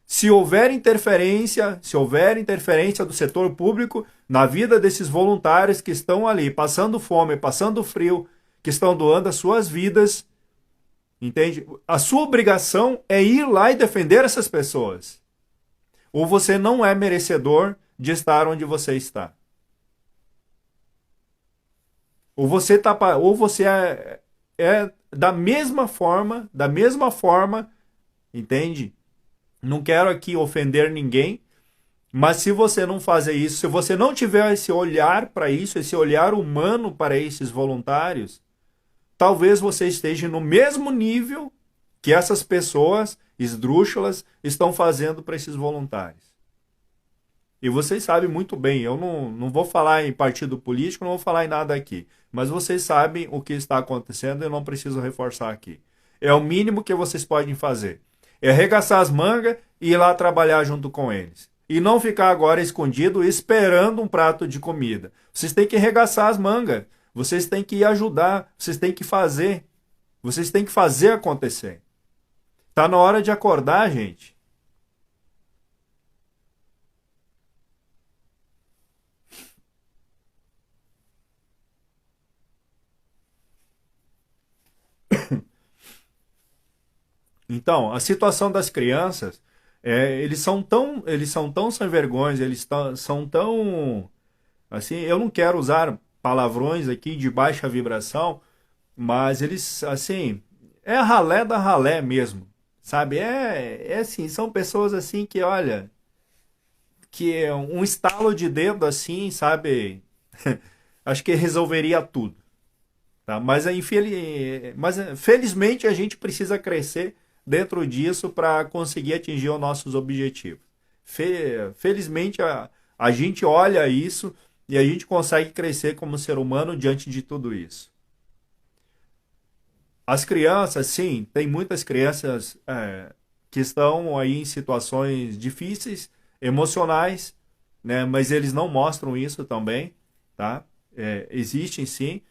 Se houver interferência do setor público na vida desses voluntários que estão ali, passando fome, passando frio, que estão doando as suas vidas, entende? A sua obrigação é ir lá e defender essas pessoas. Ou você não é merecedor de estar onde você está. Ou você é da mesma forma, entende? Não quero aqui ofender ninguém, mas se você não fazer isso, se você não tiver esse olhar para isso, esse olhar humano para esses voluntários, talvez você esteja no mesmo nível que essas pessoas esdrúxulas estão fazendo para esses voluntários. E vocês sabem muito bem, eu não vou falar em partido político, não vou falar em nada aqui, mas vocês sabem o que está acontecendo e eu não preciso reforçar aqui. É o mínimo que vocês podem fazer. É arregaçar as mangas e ir lá trabalhar junto com eles. E não ficar agora escondido esperando um prato de comida. Vocês têm que arregaçar as mangas. Vocês têm que ajudar. Vocês têm que fazer. Vocês têm que fazer acontecer. Tá na hora de acordar, gente. Então, a situação das crianças, eles são tão sem vergonha, são tão, assim, eu não quero usar palavrões aqui de baixa vibração, mas eles, assim, é a ralé da ralé mesmo, sabe? É assim, são pessoas assim que, olha, que é um estalo de dedo assim, sabe? Acho que resolveria tudo. Tá? Felizmente a gente precisa crescer dentro disso para conseguir atingir os nossos objetivos. Felizmente a gente olha isso e a gente consegue crescer como ser humano diante de tudo isso. As crianças, sim, tem muitas crianças que estão aí em situações difíceis, emocionais, né? Mas eles não mostram isso também, tá? Existem sim,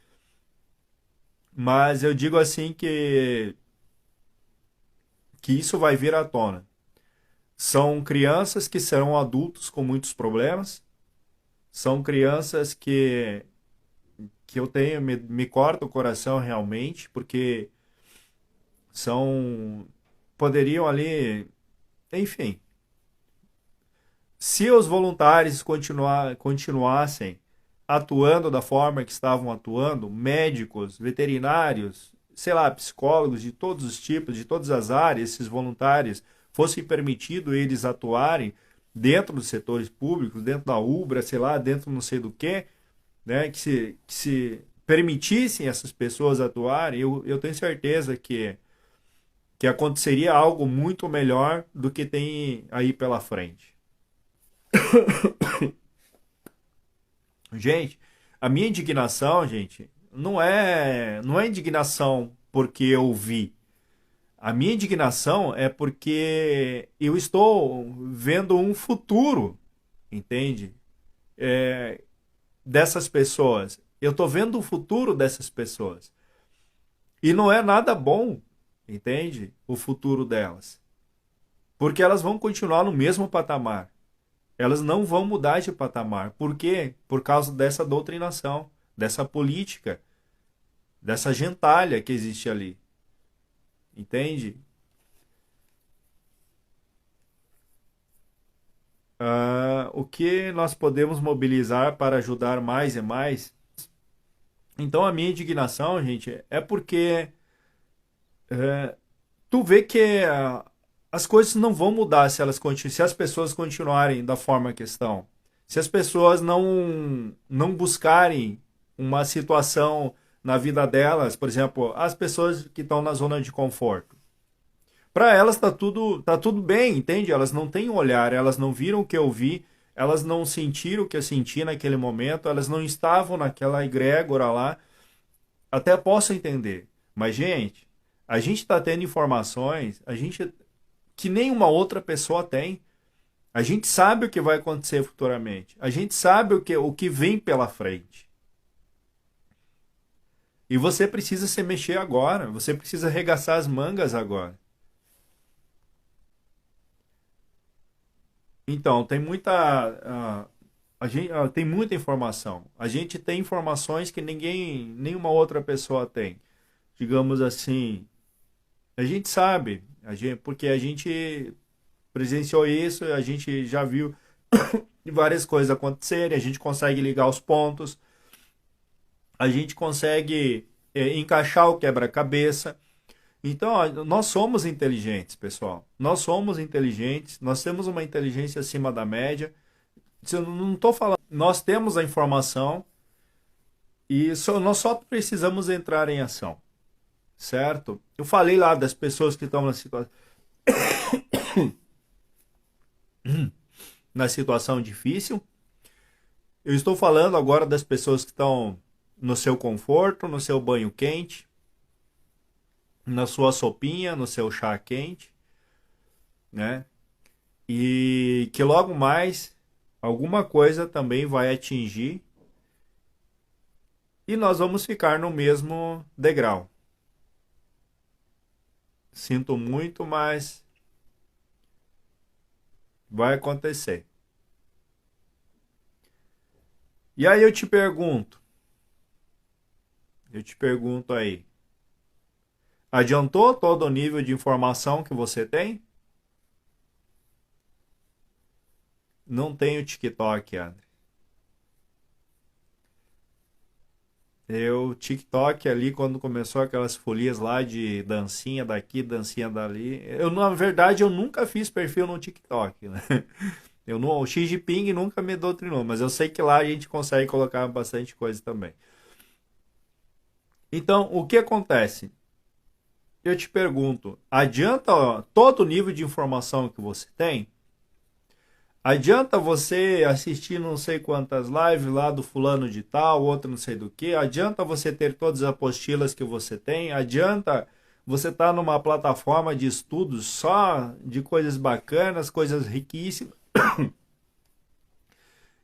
mas eu digo assim que isso vai vir à tona. São crianças que serão adultos com muitos problemas, são crianças que eu tenho, me corta o coração realmente, porque são, poderiam ali, enfim, se os voluntários continuassem atuando da forma que estavam atuando, médicos, veterinários, sei lá, psicólogos de todos os tipos, de todas as áreas, esses voluntários, fosse permitido eles atuarem dentro dos setores públicos, dentro da Ubra, sei lá, dentro não sei do que, né, que se permitissem essas pessoas atuarem, eu tenho certeza que aconteceria algo muito melhor do que tem aí pela frente. Gente, a minha indignação, gente, não é indignação porque eu vi. A minha indignação é porque eu estou vendo um futuro, entende? Dessas pessoas. Eu estou vendo o futuro dessas pessoas. E não é nada bom, entende? O futuro delas. Porque elas vão continuar no mesmo patamar. Elas não vão mudar de patamar. Por quê? Por causa dessa doutrinação, dessa política, dessa gentalha que existe ali. Entende? O que nós podemos mobilizar para ajudar mais e mais? Então a minha indignação, gente, é porque tu vê que as coisas não vão mudar se as pessoas continuarem da forma que estão. Se as pessoas não buscarem uma situação na vida delas, por exemplo, as pessoas que estão na zona de conforto. Para elas tá tudo bem, entende? Elas não têm olhar, elas não viram o que eu vi, elas não sentiram o que eu senti naquele momento, elas não estavam naquela egrégora lá. Até posso entender. Mas, gente, a gente está tendo informações, a gente que nenhuma outra pessoa tem. A gente sabe o que vai acontecer futuramente. A gente sabe o que vem pela frente. E você precisa se mexer agora. Você precisa arregaçar as mangas agora. Então, tem tem muita informação. A gente tem informações que nenhuma outra pessoa tem. Digamos assim, a gente sabe, porque a gente presenciou isso, a gente já viu várias coisas acontecerem, a gente consegue ligar os pontos, a gente consegue encaixar o quebra-cabeça. Então, ó, nós somos inteligentes, pessoal. Nós somos inteligentes, nós temos uma inteligência acima da média. Eu não estou falando. Nós temos a informação e nós só precisamos entrar em ação, certo? Eu falei lá das pessoas que estão na situação difícil. Eu estou falando agora das pessoas que estão no seu conforto, no seu banho quente, na sua sopinha, no seu chá quente, né? E que logo mais alguma coisa também vai atingir e nós vamos ficar no mesmo degrau. Sinto muito, mas vai acontecer. E aí eu te pergunto aí, adiantou todo o nível de informação que você tem? Não tenho TikTok, André. TikTok ali, quando começou aquelas folias lá de dancinha daqui, dancinha dali. Na verdade, eu nunca fiz perfil no TikTok, né? O Xi Jinping nunca me doutrinou, mas eu sei que lá a gente consegue colocar bastante coisa também. Então, o que acontece? Eu te pergunto, adianta todo o nível de informação que você tem? Adianta você assistir não sei quantas lives lá do fulano de tal, outro não sei do que. Adianta você ter todas as apostilas que você tem. Adianta você estar numa plataforma de estudos só de coisas bacanas, coisas riquíssimas.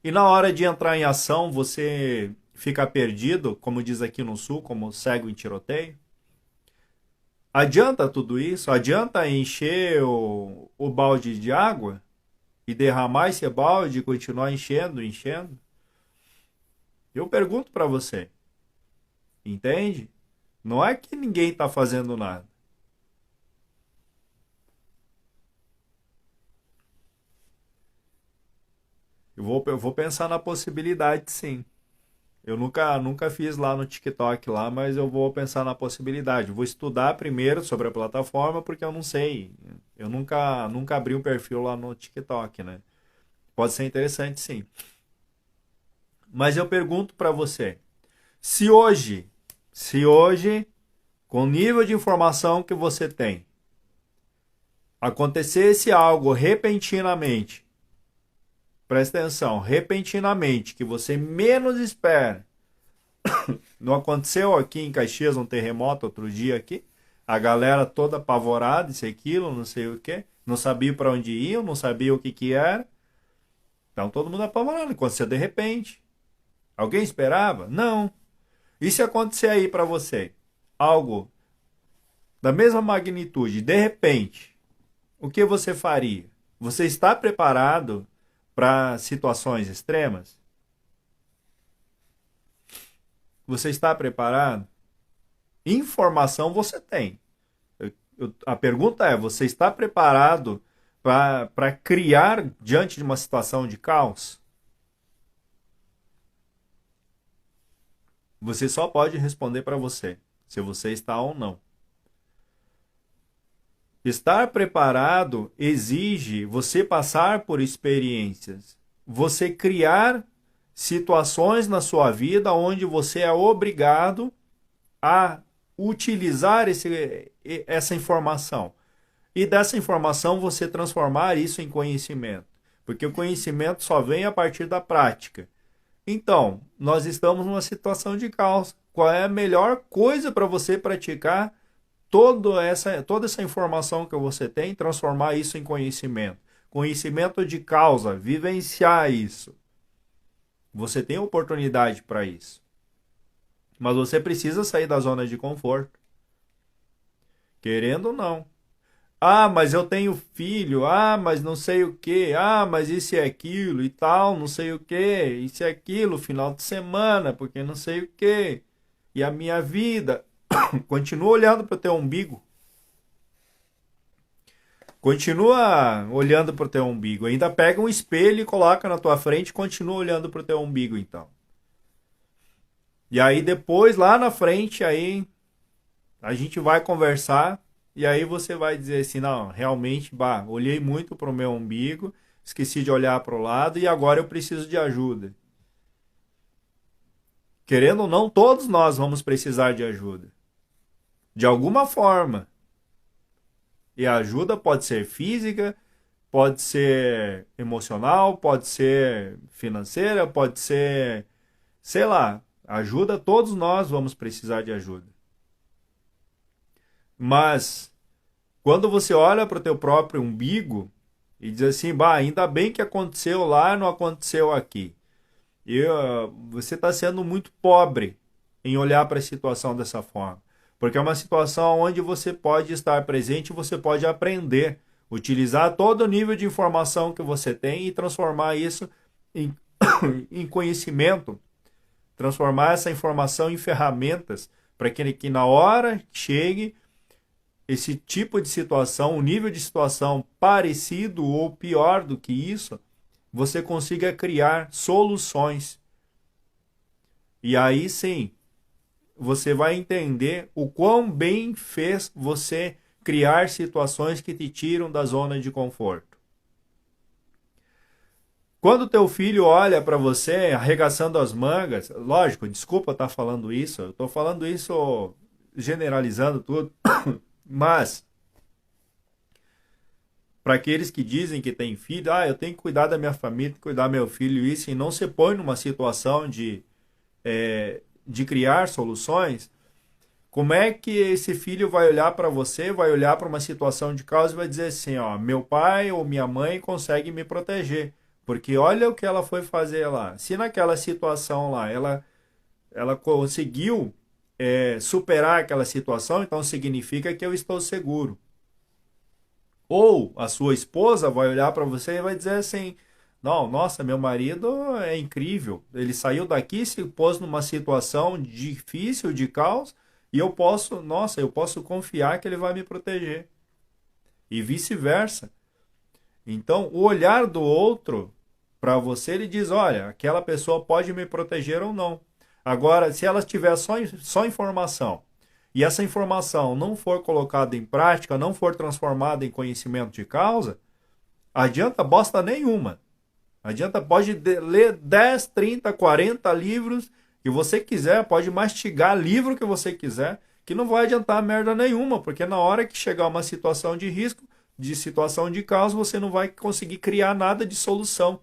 E na hora de entrar em ação você fica perdido, como diz aqui no sul, como cego em tiroteio. Adianta tudo isso? Adianta encher o balde de água? E derramar esse balde e continuar enchendo, enchendo? Eu pergunto para você, entende? Não é que ninguém está fazendo nada. Eu vou pensar na possibilidade, sim. Eu nunca fiz lá no TikTok lá, mas eu vou pensar na possibilidade. Vou estudar primeiro sobre a plataforma porque eu não sei. Eu nunca abri um perfil lá no TikTok, né? Pode ser interessante, sim. Mas eu pergunto para você, se hoje, com o nível de informação que você tem, acontecesse algo repentinamente, presta atenção, repentinamente, que você menos espera. Não aconteceu aqui em Caxias um terremoto outro dia aqui? A galera toda apavorada, isso e aquilo, não sei o que, não sabia para onde iam, não sabia o que era. Então todo mundo apavorado, aconteceu de repente. Alguém esperava? Não. E se acontecer aí para você algo da mesma magnitude, de repente, o que você faria? Você está preparado para situações extremas? Você está preparado? Informação você tem. A pergunta é, você está preparado para criar diante de uma situação de caos? Você só pode responder para você, se você está ou não. Estar preparado exige você passar por experiências, você criar situações na sua vida onde você é obrigado a utilizar essa informação. E dessa informação você transformar isso em conhecimento. Porque o conhecimento só vem a partir da prática. Então, nós estamos numa situação de caos. Qual é a melhor coisa para você praticar toda essa informação que você tem, transformar isso em conhecimento? Conhecimento de causa, vivenciar isso. Você tem oportunidade para isso. Mas você precisa sair da zona de conforto. Querendo ou não. Ah, mas eu tenho filho. Ah, mas não sei o que. Ah, mas isso e aquilo e tal, não sei o que. Isso e aquilo, final de semana, porque não sei o que. E a minha vida. Continua olhando para o teu umbigo. Continua olhando para o teu umbigo. Ainda pega um espelho e coloca na tua frente e continua olhando para o teu umbigo, então. E aí depois, lá na frente, aí a gente vai conversar e aí você vai dizer assim, não, realmente, bah, olhei muito pro meu umbigo, esqueci de olhar pro lado e agora eu preciso de ajuda. Querendo ou não, todos nós vamos precisar de ajuda. De alguma forma. E a ajuda pode ser física, pode ser emocional, pode ser financeira, pode ser, sei lá, ajuda, todos nós vamos precisar de ajuda. Mas quando você olha para o teu próprio umbigo e diz assim, bah, ainda bem que aconteceu lá, não aconteceu aqui. E você está sendo muito pobre em olhar para a situação dessa forma. Porque é uma situação onde você pode estar presente e você pode aprender. Utilizar todo o nível de informação que você tem e transformar isso em, em conhecimento. Transformar essa informação em ferramentas para que na hora chegue esse tipo de situação, um nível de situação parecido ou pior do que isso, você consiga criar soluções. E aí sim, você vai entender o quão bem fez você criar situações que te tiram da zona de conforto. Quando teu filho olha para você arregaçando as mangas, lógico, desculpa estar falando isso, eu estou falando isso generalizando tudo, mas para aqueles que dizem que têm filho, ah, eu tenho que cuidar da minha família, tenho que cuidar do meu filho, isso, e não se põe numa situação de criar soluções, como é que esse filho vai olhar para você, vai olhar para uma situação de causa e vai dizer assim, ó, meu pai ou minha mãe consegue me proteger, porque olha o que ela foi fazer lá. Se naquela situação lá ela conseguiu superar aquela situação, então significa que eu estou seguro. Ou a sua esposa vai olhar para você e vai dizer assim: não, nossa, meu marido é incrível. Ele saiu daqui, se pôs numa situação difícil, de caos, e eu posso, nossa, eu posso confiar que ele vai me proteger. E vice-versa. Então, o olhar do outro para você, ele diz: olha, aquela pessoa pode me proteger ou não. Agora, se ela tiver só informação e essa informação não for colocada em prática, não for transformada em conhecimento de causa, adianta bosta nenhuma. Adianta, pode ler 10, 30, 40 livros que você quiser, pode mastigar livro que você quiser, que não vai adiantar merda nenhuma, porque na hora que chegar uma situação de risco, de situação de caos, você não vai conseguir criar nada de solução.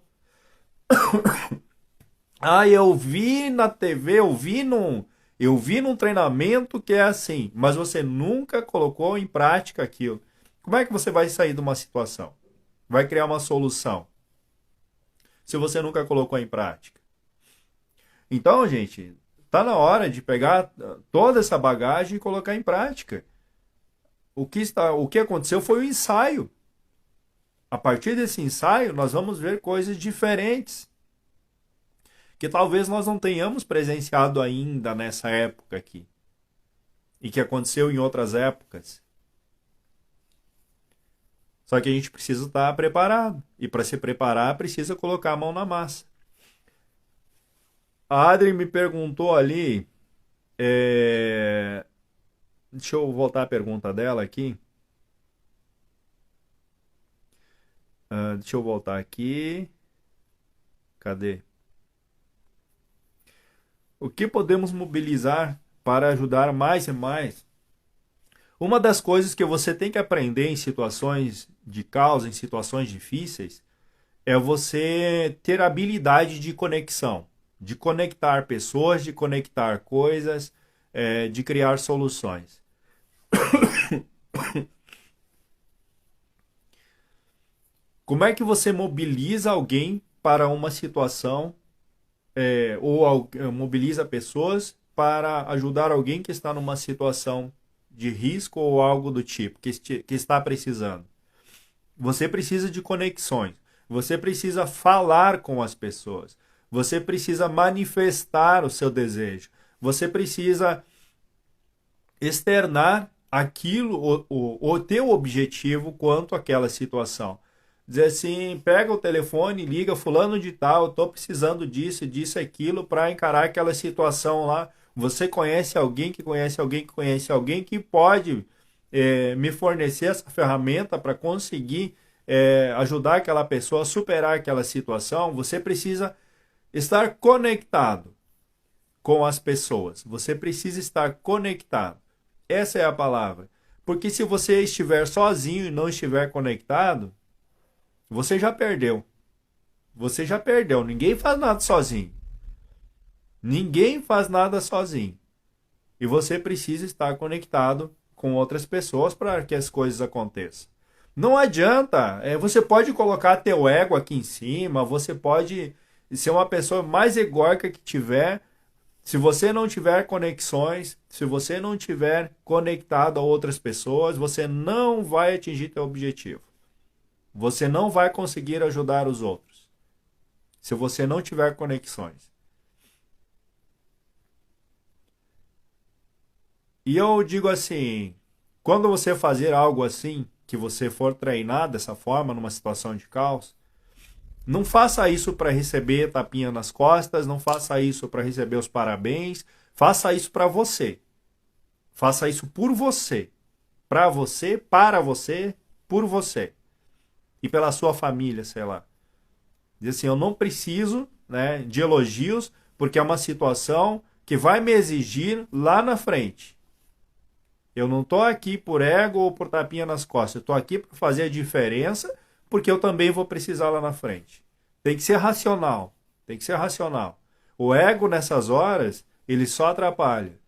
Ah, eu vi na TV, eu vi num treinamento que é assim, mas você nunca colocou em prática aquilo. Como é que você vai sair de uma situação? Vai criar uma solução se você nunca colocou em prática? Então, gente, tá na hora de pegar toda essa bagagem e colocar em prática. O que aconteceu foi um ensaio. A partir desse ensaio, nós vamos ver coisas diferentes que talvez nós não tenhamos presenciado ainda nessa época aqui e que aconteceu em outras épocas. Só que a gente precisa estar preparado. E para se preparar, precisa colocar a mão na massa. A Adri me perguntou ali. é, Deixa eu voltar à pergunta dela aqui. Deixa eu voltar aqui. Cadê? O que podemos mobilizar para ajudar mais e mais. Uma das coisas que você tem que aprender em situações de caos, em situações difíceis, é você ter habilidade de conexão, de conectar pessoas, de conectar coisas, de criar soluções. Como é que você mobiliza alguém para uma situação, ou mobiliza pessoas para ajudar alguém que está numa situação de risco ou algo do tipo, que está precisando? Você precisa de conexões. Você precisa falar com as pessoas. Você precisa manifestar o seu desejo. Você precisa externar aquilo, o teu objetivo quanto àquela situação. Dizer assim, pega o telefone, liga, fulano de tal, estou precisando disso, disso, aquilo, para encarar aquela situação lá. Você conhece alguém que conhece alguém que conhece alguém que pode me fornecer essa ferramenta para conseguir ajudar aquela pessoa a superar aquela situação. Você precisa estar conectado com as pessoas. Você precisa estar conectado. Essa é a palavra. Porque se você estiver sozinho e não estiver conectado, você já perdeu. Você já perdeu. Ninguém faz nada sozinho. Ninguém faz nada sozinho. E você precisa estar conectado com outras pessoas para que as coisas aconteçam. Não adianta. Você pode colocar teu ego aqui em cima. Você pode ser uma pessoa mais egóica que tiver. Se você não tiver conexões, se você não tiver conectado a outras pessoas, você não vai atingir teu objetivo. Você não vai conseguir ajudar os outros se você não tiver conexões. E eu digo assim, quando você fazer algo assim, que você for treinar dessa forma, numa situação de caos, não faça isso para receber tapinha nas costas, não faça isso para receber os parabéns, faça isso para você. Faça isso por você. Para você, por você. E pela sua família, sei lá. Diz assim, eu não preciso, né, de elogios, porque é uma situação que vai me exigir lá na frente. Eu não estou aqui por ego ou por tapinha nas costas. Eu estou aqui para fazer a diferença, porque eu também vou precisar lá na frente. Tem que ser racional. Tem que ser racional. O ego, nessas horas, ele só atrapalha.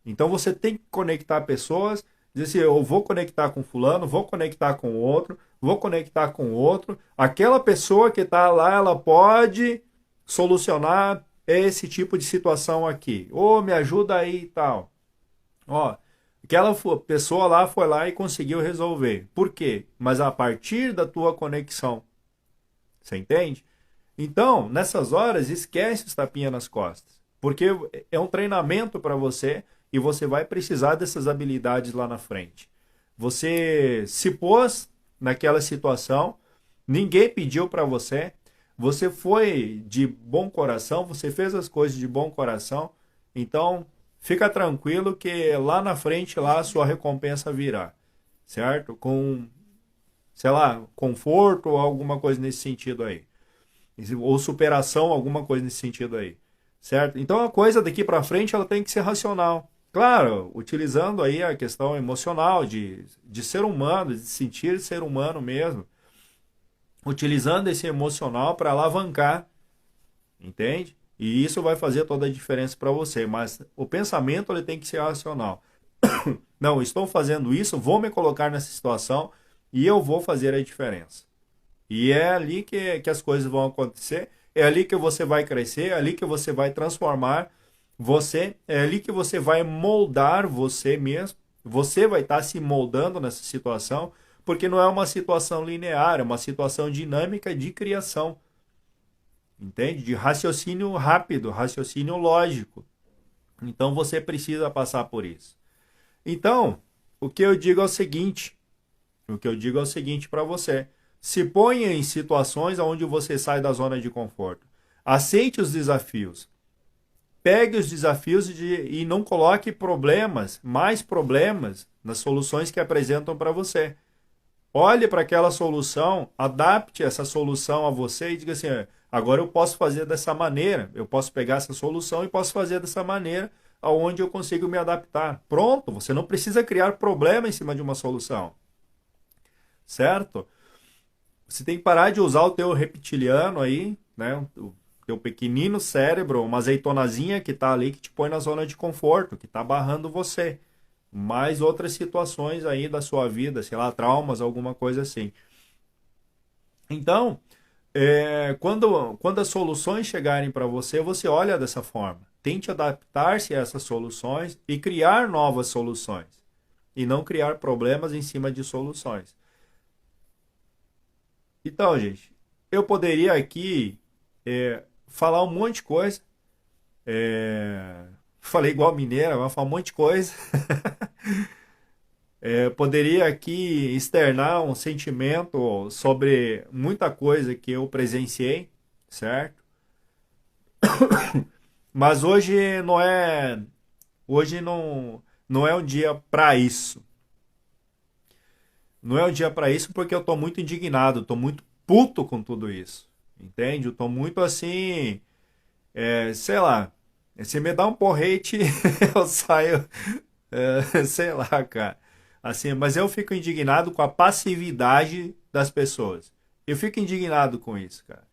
Então você tem que conectar pessoas, dizer assim, eu vou conectar com fulano, vou conectar com outro, vou conectar com outro. Aquela pessoa que está lá, ela pode solucionar esse tipo de situação aqui. Ou me ajuda aí e tal. Ó, aquela pessoa lá foi lá e conseguiu resolver. Por quê? Mas a partir da tua conexão. Você entende? Então, nessas horas, esquece os tapinhas nas costas. Porque é um treinamento para você e você vai precisar dessas habilidades lá na frente. Você se pôs naquela situação, ninguém pediu para você, você foi de bom coração, você fez as coisas de bom coração, então fica tranquilo que lá na frente, lá a sua recompensa virá, certo? Com, sei lá, conforto ou alguma coisa nesse sentido aí. Ou superação, alguma coisa nesse sentido aí, certo? Então a coisa daqui para frente ela tem que ser racional. Claro, utilizando aí a questão emocional de ser humano, de sentir ser humano mesmo. Utilizando esse emocional para alavancar, entende? E isso vai fazer toda a diferença para você. Mas o pensamento ele tem que ser racional. Não, estou fazendo isso, vou me colocar nessa situação e eu vou fazer a diferença. E é ali que as coisas vão acontecer, é ali que você vai crescer, é ali que você vai transformar você, é ali que você vai moldar você mesmo, você vai estar se moldando nessa situação, porque não é uma situação linear, é uma situação dinâmica de criação, entende? De raciocínio rápido, raciocínio lógico. Então você precisa passar por isso. Então, o que eu digo é o seguinte para você. Se ponha em situações onde você sai da zona de conforto. Aceite os desafios. Pegue os desafios e não coloque mais problemas nas soluções que apresentam para você. Olhe para aquela solução, adapte essa solução a você e diga assim, agora eu posso fazer dessa maneira, eu posso pegar essa solução e posso fazer dessa maneira aonde eu consigo me adaptar. Pronto, você não precisa criar problema em cima de uma solução, certo? Você tem que parar de usar o teu reptiliano aí, né? O teu pequenino cérebro, uma azeitonazinha que tá ali que te põe na zona de conforto, que tá barrando você. Mais outras situações aí da sua vida, sei lá, traumas, alguma coisa assim. Então, quando as soluções chegarem para você, você olha dessa forma. Tente adaptar-se a essas soluções e criar novas soluções. E não criar problemas em cima de soluções. Então, gente, eu poderia aqui falar um monte de coisa. Falei igual mineira, mas falar um monte de coisa. Poderia aqui externar um sentimento sobre muita coisa que eu presenciei, certo? Mas hoje não é um dia para isso. Não é um dia para isso porque eu tô muito indignado, tô muito puto com tudo isso. Entende? Eu tô muito assim, sei lá, se me dá um porrete, eu saio, sei lá, cara. Assim, mas eu fico indignado com a passividade das pessoas. Eu fico indignado com isso, cara.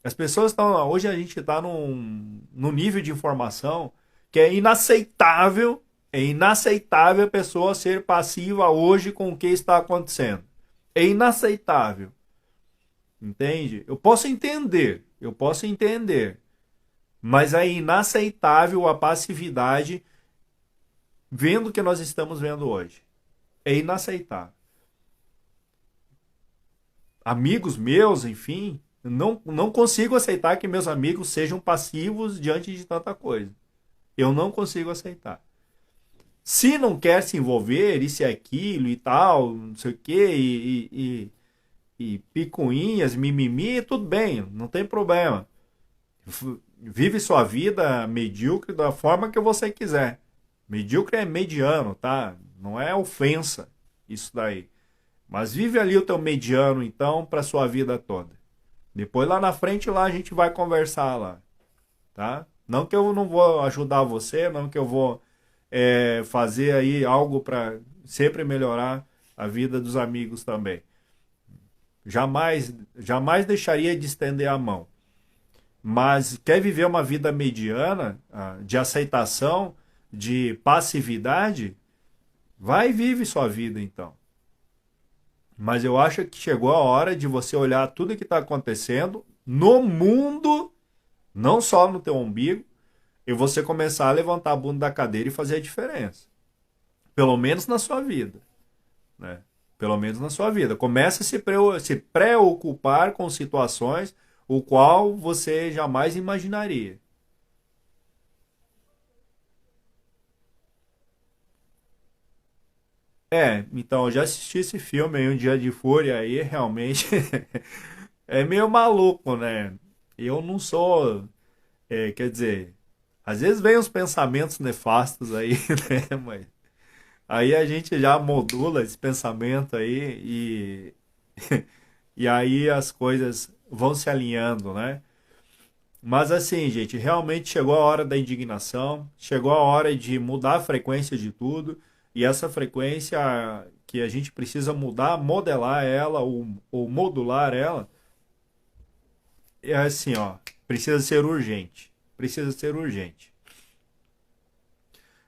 As pessoas estão. Hoje a gente está num nível de informação que é inaceitável a pessoa ser passiva hoje com o que está acontecendo. É inaceitável. Entende? Eu posso entender, mas é inaceitável a passividade vendo o que nós estamos vendo hoje. É inaceitável. Amigos meus, enfim, não consigo aceitar que meus amigos sejam passivos diante de tanta coisa. Eu não consigo aceitar. Se não quer se envolver, isso e aquilo e tal, não sei o quê, e picuinhas, mimimi, tudo bem, não tem problema. Vive sua vida medíocre da forma que você quiser. Medíocre é mediano, tá? Não é ofensa isso daí. Mas vive ali o teu mediano, então, para sua vida toda. Depois lá na frente, lá a gente vai conversar lá, tá? Não que eu não vou ajudar você, não que eu vou fazer aí algo para sempre melhorar a vida dos amigos também. Jamais, jamais deixaria de estender a mão. Mas quer viver uma vida mediana, de aceitação, de passividade? Vai e vive sua vida então. Mas eu acho que chegou a hora de você olhar tudo que está acontecendo no mundo, não só no teu umbigo, e você começar a levantar a bunda da cadeira e fazer a diferença. Pelo menos na sua vida. Né? Pelo menos na sua vida. Comece a se preocupar com situações o qual você jamais imaginaria. Então, eu já assisti esse filme aí, Um Dia de Fúria, aí realmente é meio maluco, né? Eu não sou, quer dizer, às vezes vem uns pensamentos nefastos aí, né? Mas aí a gente já modula esse pensamento aí e aí as coisas vão se alinhando, né? Mas assim, gente, realmente chegou a hora da indignação, chegou a hora de mudar a frequência de tudo, e essa frequência que a gente precisa mudar, modelar ela ou modular ela, é assim, ó, precisa ser urgente. Precisa ser urgente.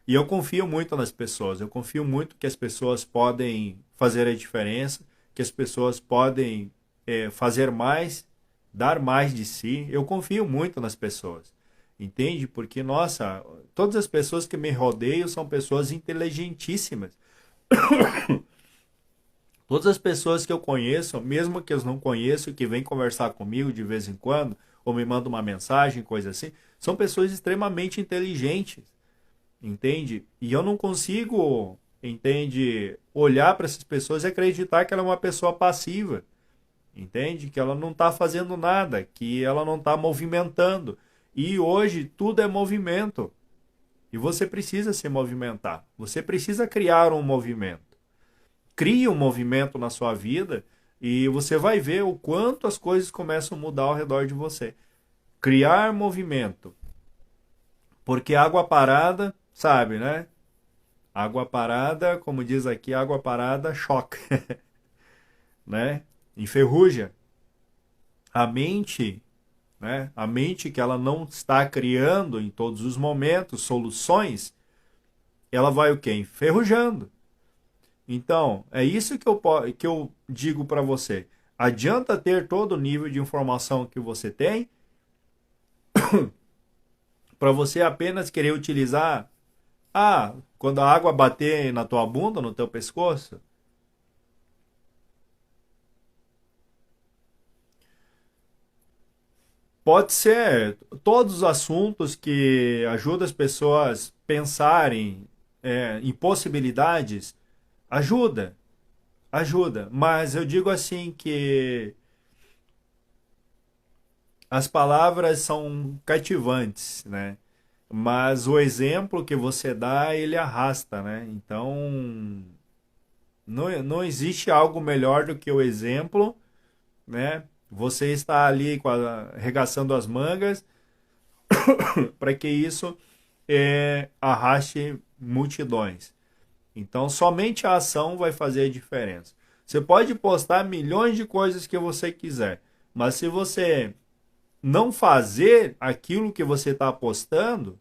E eu confio muito nas pessoas, eu confio muito que as pessoas podem fazer a diferença, que as pessoas podem fazer mais, dar mais de si. Eu confio muito nas pessoas, entende? Porque, nossa, todas as pessoas que me rodeiam são pessoas inteligentíssimas. Todas as pessoas que eu conheço, mesmo que eu não conheço, que vêm conversar comigo de vez em quando, ou me mandam uma mensagem, coisa assim, são pessoas extremamente inteligentes, entende? E eu não consigo, entende, olhar para essas pessoas e acreditar que ela é uma pessoa passiva, entende? Que ela não está fazendo nada, que ela não está movimentando. E hoje tudo é movimento. E você precisa se movimentar. Você precisa criar um movimento. Crie um movimento na sua vida e você vai ver o quanto as coisas começam a mudar ao redor de você. Criar movimento. Porque água parada, sabe, né? Água parada, como diz aqui, água parada choca, né? Enferruja. A mente, né? A mente que ela não está criando em todos os momentos soluções, ela vai o quê? Enferrujando. Então, é isso que eu digo para você. Adianta ter todo o nível de informação que você tem para você apenas querer utilizar, quando a água bater na tua bunda, no teu pescoço. Pode ser todos os assuntos que ajudam as pessoas a pensarem em possibilidades, ajuda, ajuda. Mas eu digo assim que as palavras são cativantes, né? Mas o exemplo que você dá, ele arrasta, né? Então, não existe algo melhor do que o exemplo, né? Você está ali arregaçando as mangas para que isso arraste multidões. Então, somente a ação vai fazer a diferença. Você pode postar milhões de coisas que você quiser, mas se você não fazer aquilo que você está postando,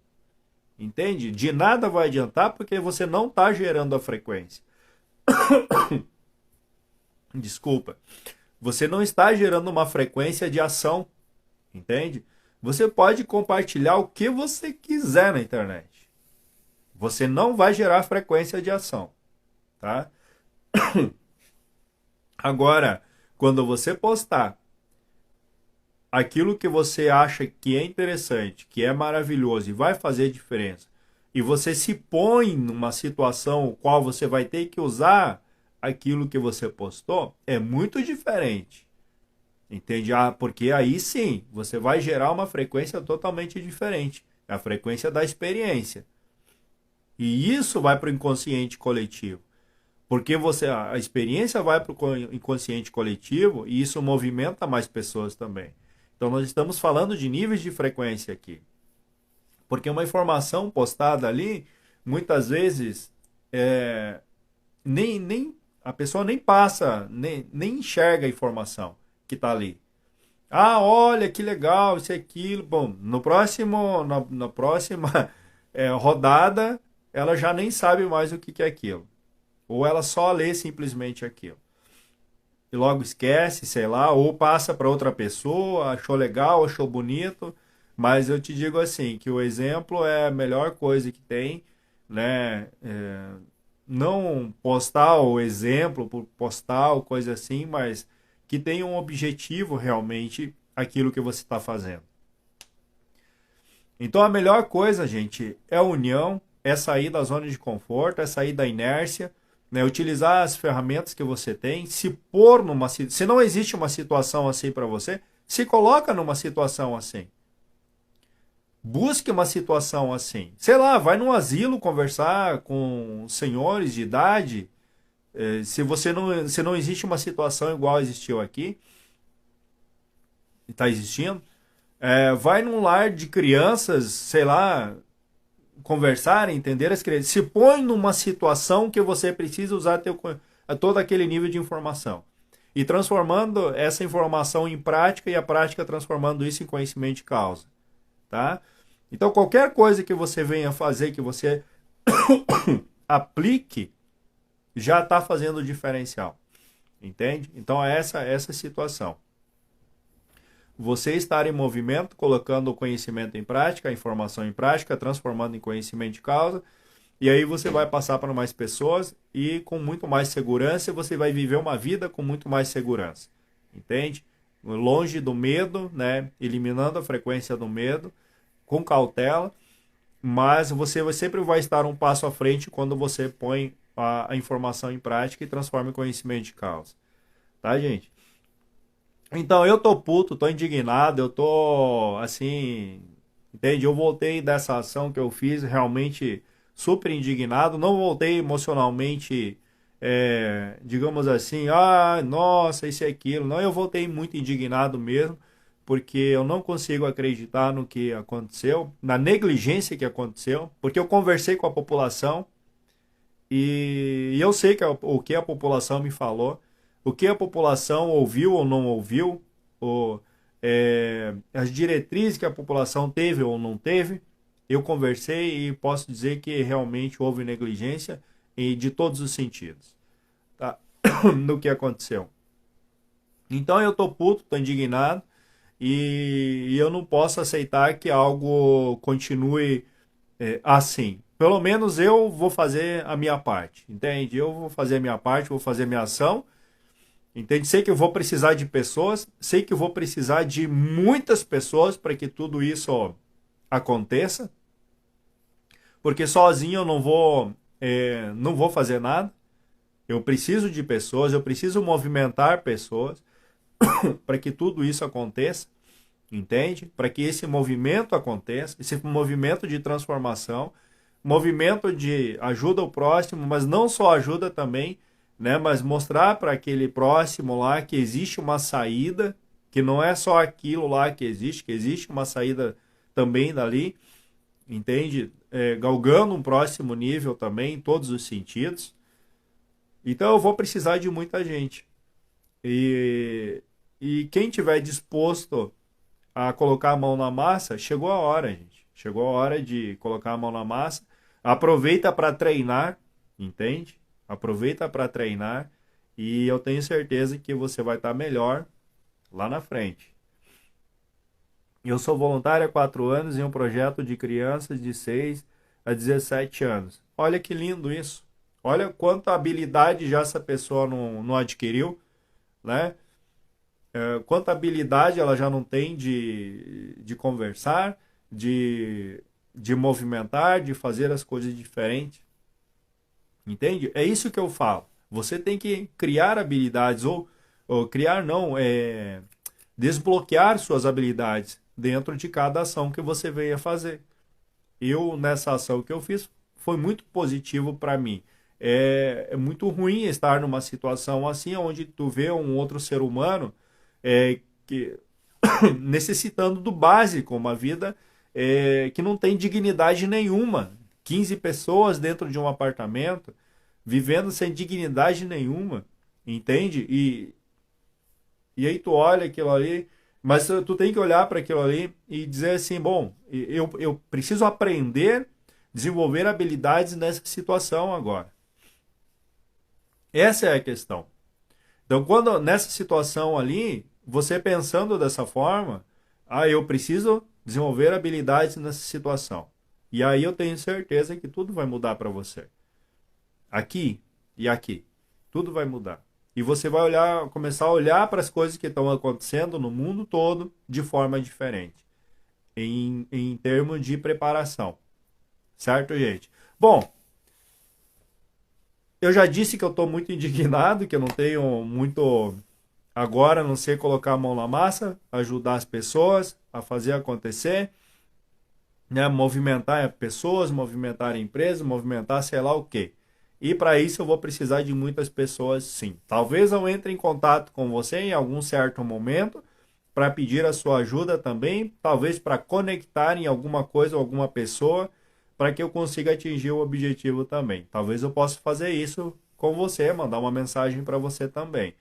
entende? De nada vai adiantar porque você não está gerando a frequência. Desculpa. Você não está gerando uma frequência de ação, entende? Você pode compartilhar o que você quiser na internet. Você não vai gerar frequência de ação, tá? Agora, quando você postar aquilo que você acha que é interessante, que é maravilhoso e vai fazer diferença, e você se põe numa situação qual você vai ter que usar aquilo que você postou, é muito diferente. Entende? Porque aí sim, você vai gerar uma frequência totalmente diferente. É a frequência da experiência. E isso vai para o inconsciente coletivo. Porque a experiência vai para o inconsciente coletivo e isso movimenta mais pessoas também. Então nós estamos falando de níveis de frequência aqui. Porque uma informação postada ali, muitas vezes, a pessoa nem passa, nem enxerga a informação que está ali. Olha que legal, isso e aquilo. Bom, na próxima rodada, ela já nem sabe mais o que é aquilo. Ou ela só lê simplesmente aquilo. E logo esquece, sei lá, ou passa para outra pessoa, achou legal, achou bonito. Mas eu te digo assim, que o exemplo é a melhor coisa que tem, né? Não postar o exemplo por postar ou coisa assim, mas que tenha um objetivo realmente aquilo que você está fazendo. Então a melhor coisa, gente, é a união, é sair da zona de conforto, é sair da inércia, né? Utilizar as ferramentas que você tem, se pôr se não existe uma situação assim para você, se coloca numa situação assim. Busque uma situação assim. Sei lá, vai num asilo conversar com senhores de idade. Se não existe uma situação igual existiu aqui, está existindo, vai num lar de crianças, sei lá, conversar, entender as crianças. Se põe numa situação que você precisa usar todo aquele nível de informação. E transformando essa informação em prática e a prática transformando isso em conhecimento de causa. Tá? Então qualquer coisa que você venha fazer, que você aplique, já está fazendo o diferencial. Entende? Então é essa situação. Você estar em movimento, colocando o conhecimento em prática, a informação em prática, transformando em conhecimento de causa, e aí você vai passar para mais pessoas e com muito mais segurança você vai viver uma vida com muito mais segurança. Entende? Longe do medo, né? Eliminando a frequência do medo, com cautela, mas você sempre vai estar um passo à frente quando você põe a informação em prática e transforma em conhecimento de causa. Tá, gente? Então, eu tô puto, tô indignado, eu tô, assim, entende? Eu voltei dessa ação que eu fiz realmente super indignado, não voltei emocionalmente, digamos assim, nossa, isso e aquilo. Não, eu voltei muito indignado mesmo, porque eu não consigo acreditar no que aconteceu, na negligência que aconteceu, porque eu conversei com a população e eu sei o que a população me falou, o que a população ouviu ou não ouviu, as diretrizes que a população teve ou não teve. Eu conversei e posso dizer que realmente houve negligência de todos os sentidos, tá? No que aconteceu. Então eu tô puto, tô indignado e eu não posso aceitar que algo continue assim. Pelo menos eu vou fazer a minha parte, entende? Eu vou fazer a minha parte, vou fazer a minha ação, entende? Sei que eu vou precisar de pessoas, sei que eu vou precisar de muitas pessoas para que tudo isso aconteça, porque sozinho eu não vou fazer nada. Eu preciso de pessoas, eu preciso movimentar pessoas para que tudo isso aconteça, entende? Para que esse movimento aconteça, esse movimento de transformação, movimento de ajuda ao próximo, mas não só ajuda também, né? Mas mostrar para aquele próximo lá que existe uma saída, que não é só aquilo lá que existe uma saída também dali, entende? Galgando um próximo nível também, em todos os sentidos. Então eu vou precisar de muita gente. E quem tiver disposto a colocar a mão na massa, chegou a hora, gente. Chegou a hora de colocar a mão na massa. Aproveita para treinar, entende? Aproveita para treinar e eu tenho certeza que você vai estar melhor lá na frente. Eu sou voluntário há 4 anos em um projeto de crianças de 6 a 17 anos. Olha que lindo isso. Olha quanta habilidade já essa pessoa não adquiriu, né? Quanta habilidade ela já não tem de conversar, de movimentar, de fazer as coisas diferentes. Entende? É isso que eu falo. Você tem que criar habilidades, ou criar não, desbloquear suas habilidades dentro de cada ação que você venha fazer. Eu, nessa ação que eu fiz, foi muito positivo para mim. É muito ruim estar numa situação assim, onde tu vê um outro ser humano que necessitando do básico, uma vida que não tem dignidade nenhuma. 15 pessoas dentro de um apartamento, vivendo sem dignidade nenhuma, entende? E aí tu olha aquilo ali, mas tu tem que olhar para aquilo ali e dizer assim, bom, eu preciso aprender, desenvolver habilidades nessa situação agora. Essa é a questão. Então, quando nessa situação ali, você pensando dessa forma, eu preciso desenvolver habilidades nessa situação. E aí eu tenho certeza que tudo vai mudar para você. Aqui e aqui. Tudo vai mudar. E você vai começar a olhar para as coisas que estão acontecendo no mundo todo de forma diferente. Em termos de preparação. Certo, gente? Bom, eu já disse que eu estou muito indignado, que eu não tenho muito agora, a não sei colocar a mão na massa, ajudar as pessoas a fazer acontecer, né? Movimentar pessoas, movimentar empresas, movimentar sei lá o quê. E para isso eu vou precisar de muitas pessoas, sim. Talvez eu entre em contato com você em algum certo momento para pedir a sua ajuda também, talvez para conectar em alguma coisa ou alguma pessoa para que eu consiga atingir o objetivo também. Talvez eu possa fazer isso com você, mandar uma mensagem para você também,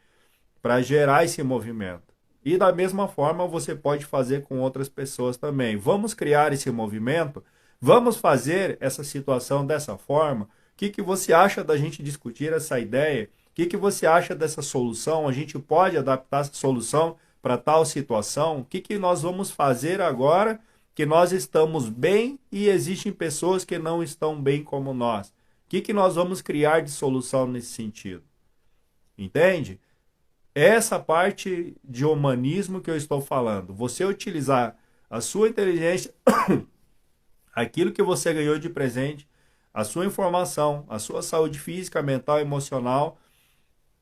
para gerar esse movimento. E da mesma forma você pode fazer com outras pessoas também. Vamos criar esse movimento? Vamos fazer essa situação dessa forma? O que você acha da gente discutir essa ideia? O que você acha dessa solução? A gente pode adaptar essa solução para tal situação? O que nós vamos fazer agora que nós estamos bem e existem pessoas que não estão bem como nós? O que nós vamos criar de solução nesse sentido? Entende? Essa parte de humanismo que eu estou falando. Você utilizar a sua inteligência, aquilo que você ganhou de presente, a sua informação, a sua saúde física, mental, emocional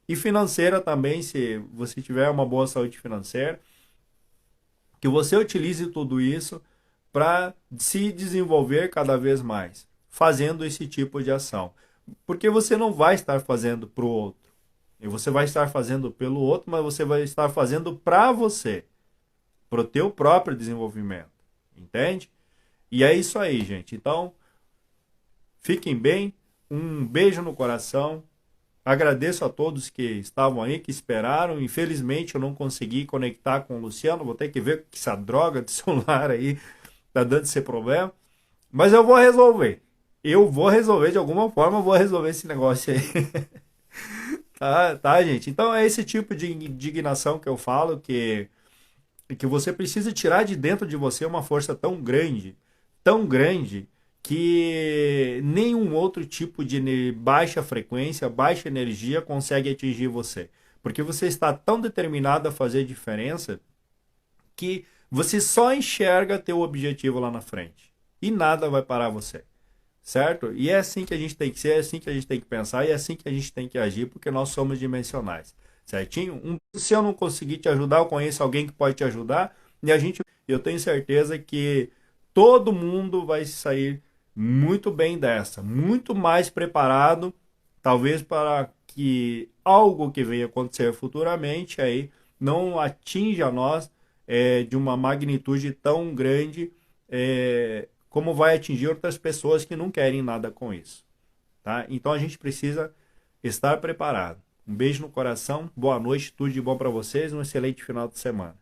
e financeira também, se você tiver uma boa saúde financeira, que você utilize tudo isso para se desenvolver cada vez mais, fazendo esse tipo de ação. Porque você não vai estar fazendo para o outro. E você vai estar fazendo pelo outro, mas você vai estar fazendo para você. para o teu próprio desenvolvimento, entende? E é isso aí, gente. Então, fiquem bem, um beijo no coração. Agradeço a todos que estavam aí, que esperaram. Infelizmente eu não consegui conectar com o Luciano. Vou ter que ver que essa droga de celular aí tá dando esse problema. Mas eu vou resolver. Eu vou resolver de alguma forma, eu vou resolver esse negócio aí. Tá, gente? Então é esse tipo de indignação que eu falo, que você precisa tirar de dentro de você uma força tão grande, que nenhum outro tipo de baixa frequência, baixa energia consegue atingir você. Porque você está tão determinado a fazer diferença que você só enxerga teu objetivo lá na frente. E nada vai parar você. Certo? E é assim que a gente tem que ser, é assim que a gente tem que pensar e é assim que a gente tem que agir, porque nós somos dimensionais. Certinho? Se eu não conseguir te ajudar, eu conheço alguém que pode te ajudar e eu tenho certeza que todo mundo vai sair muito bem dessa, muito mais preparado, talvez para que algo que venha acontecer futuramente aí não atinja nós de uma magnitude tão grande como vai atingir outras pessoas que não querem nada com isso. Tá? Então a gente precisa estar preparado. Um beijo no coração, boa noite, tudo de bom para vocês, um excelente final de semana.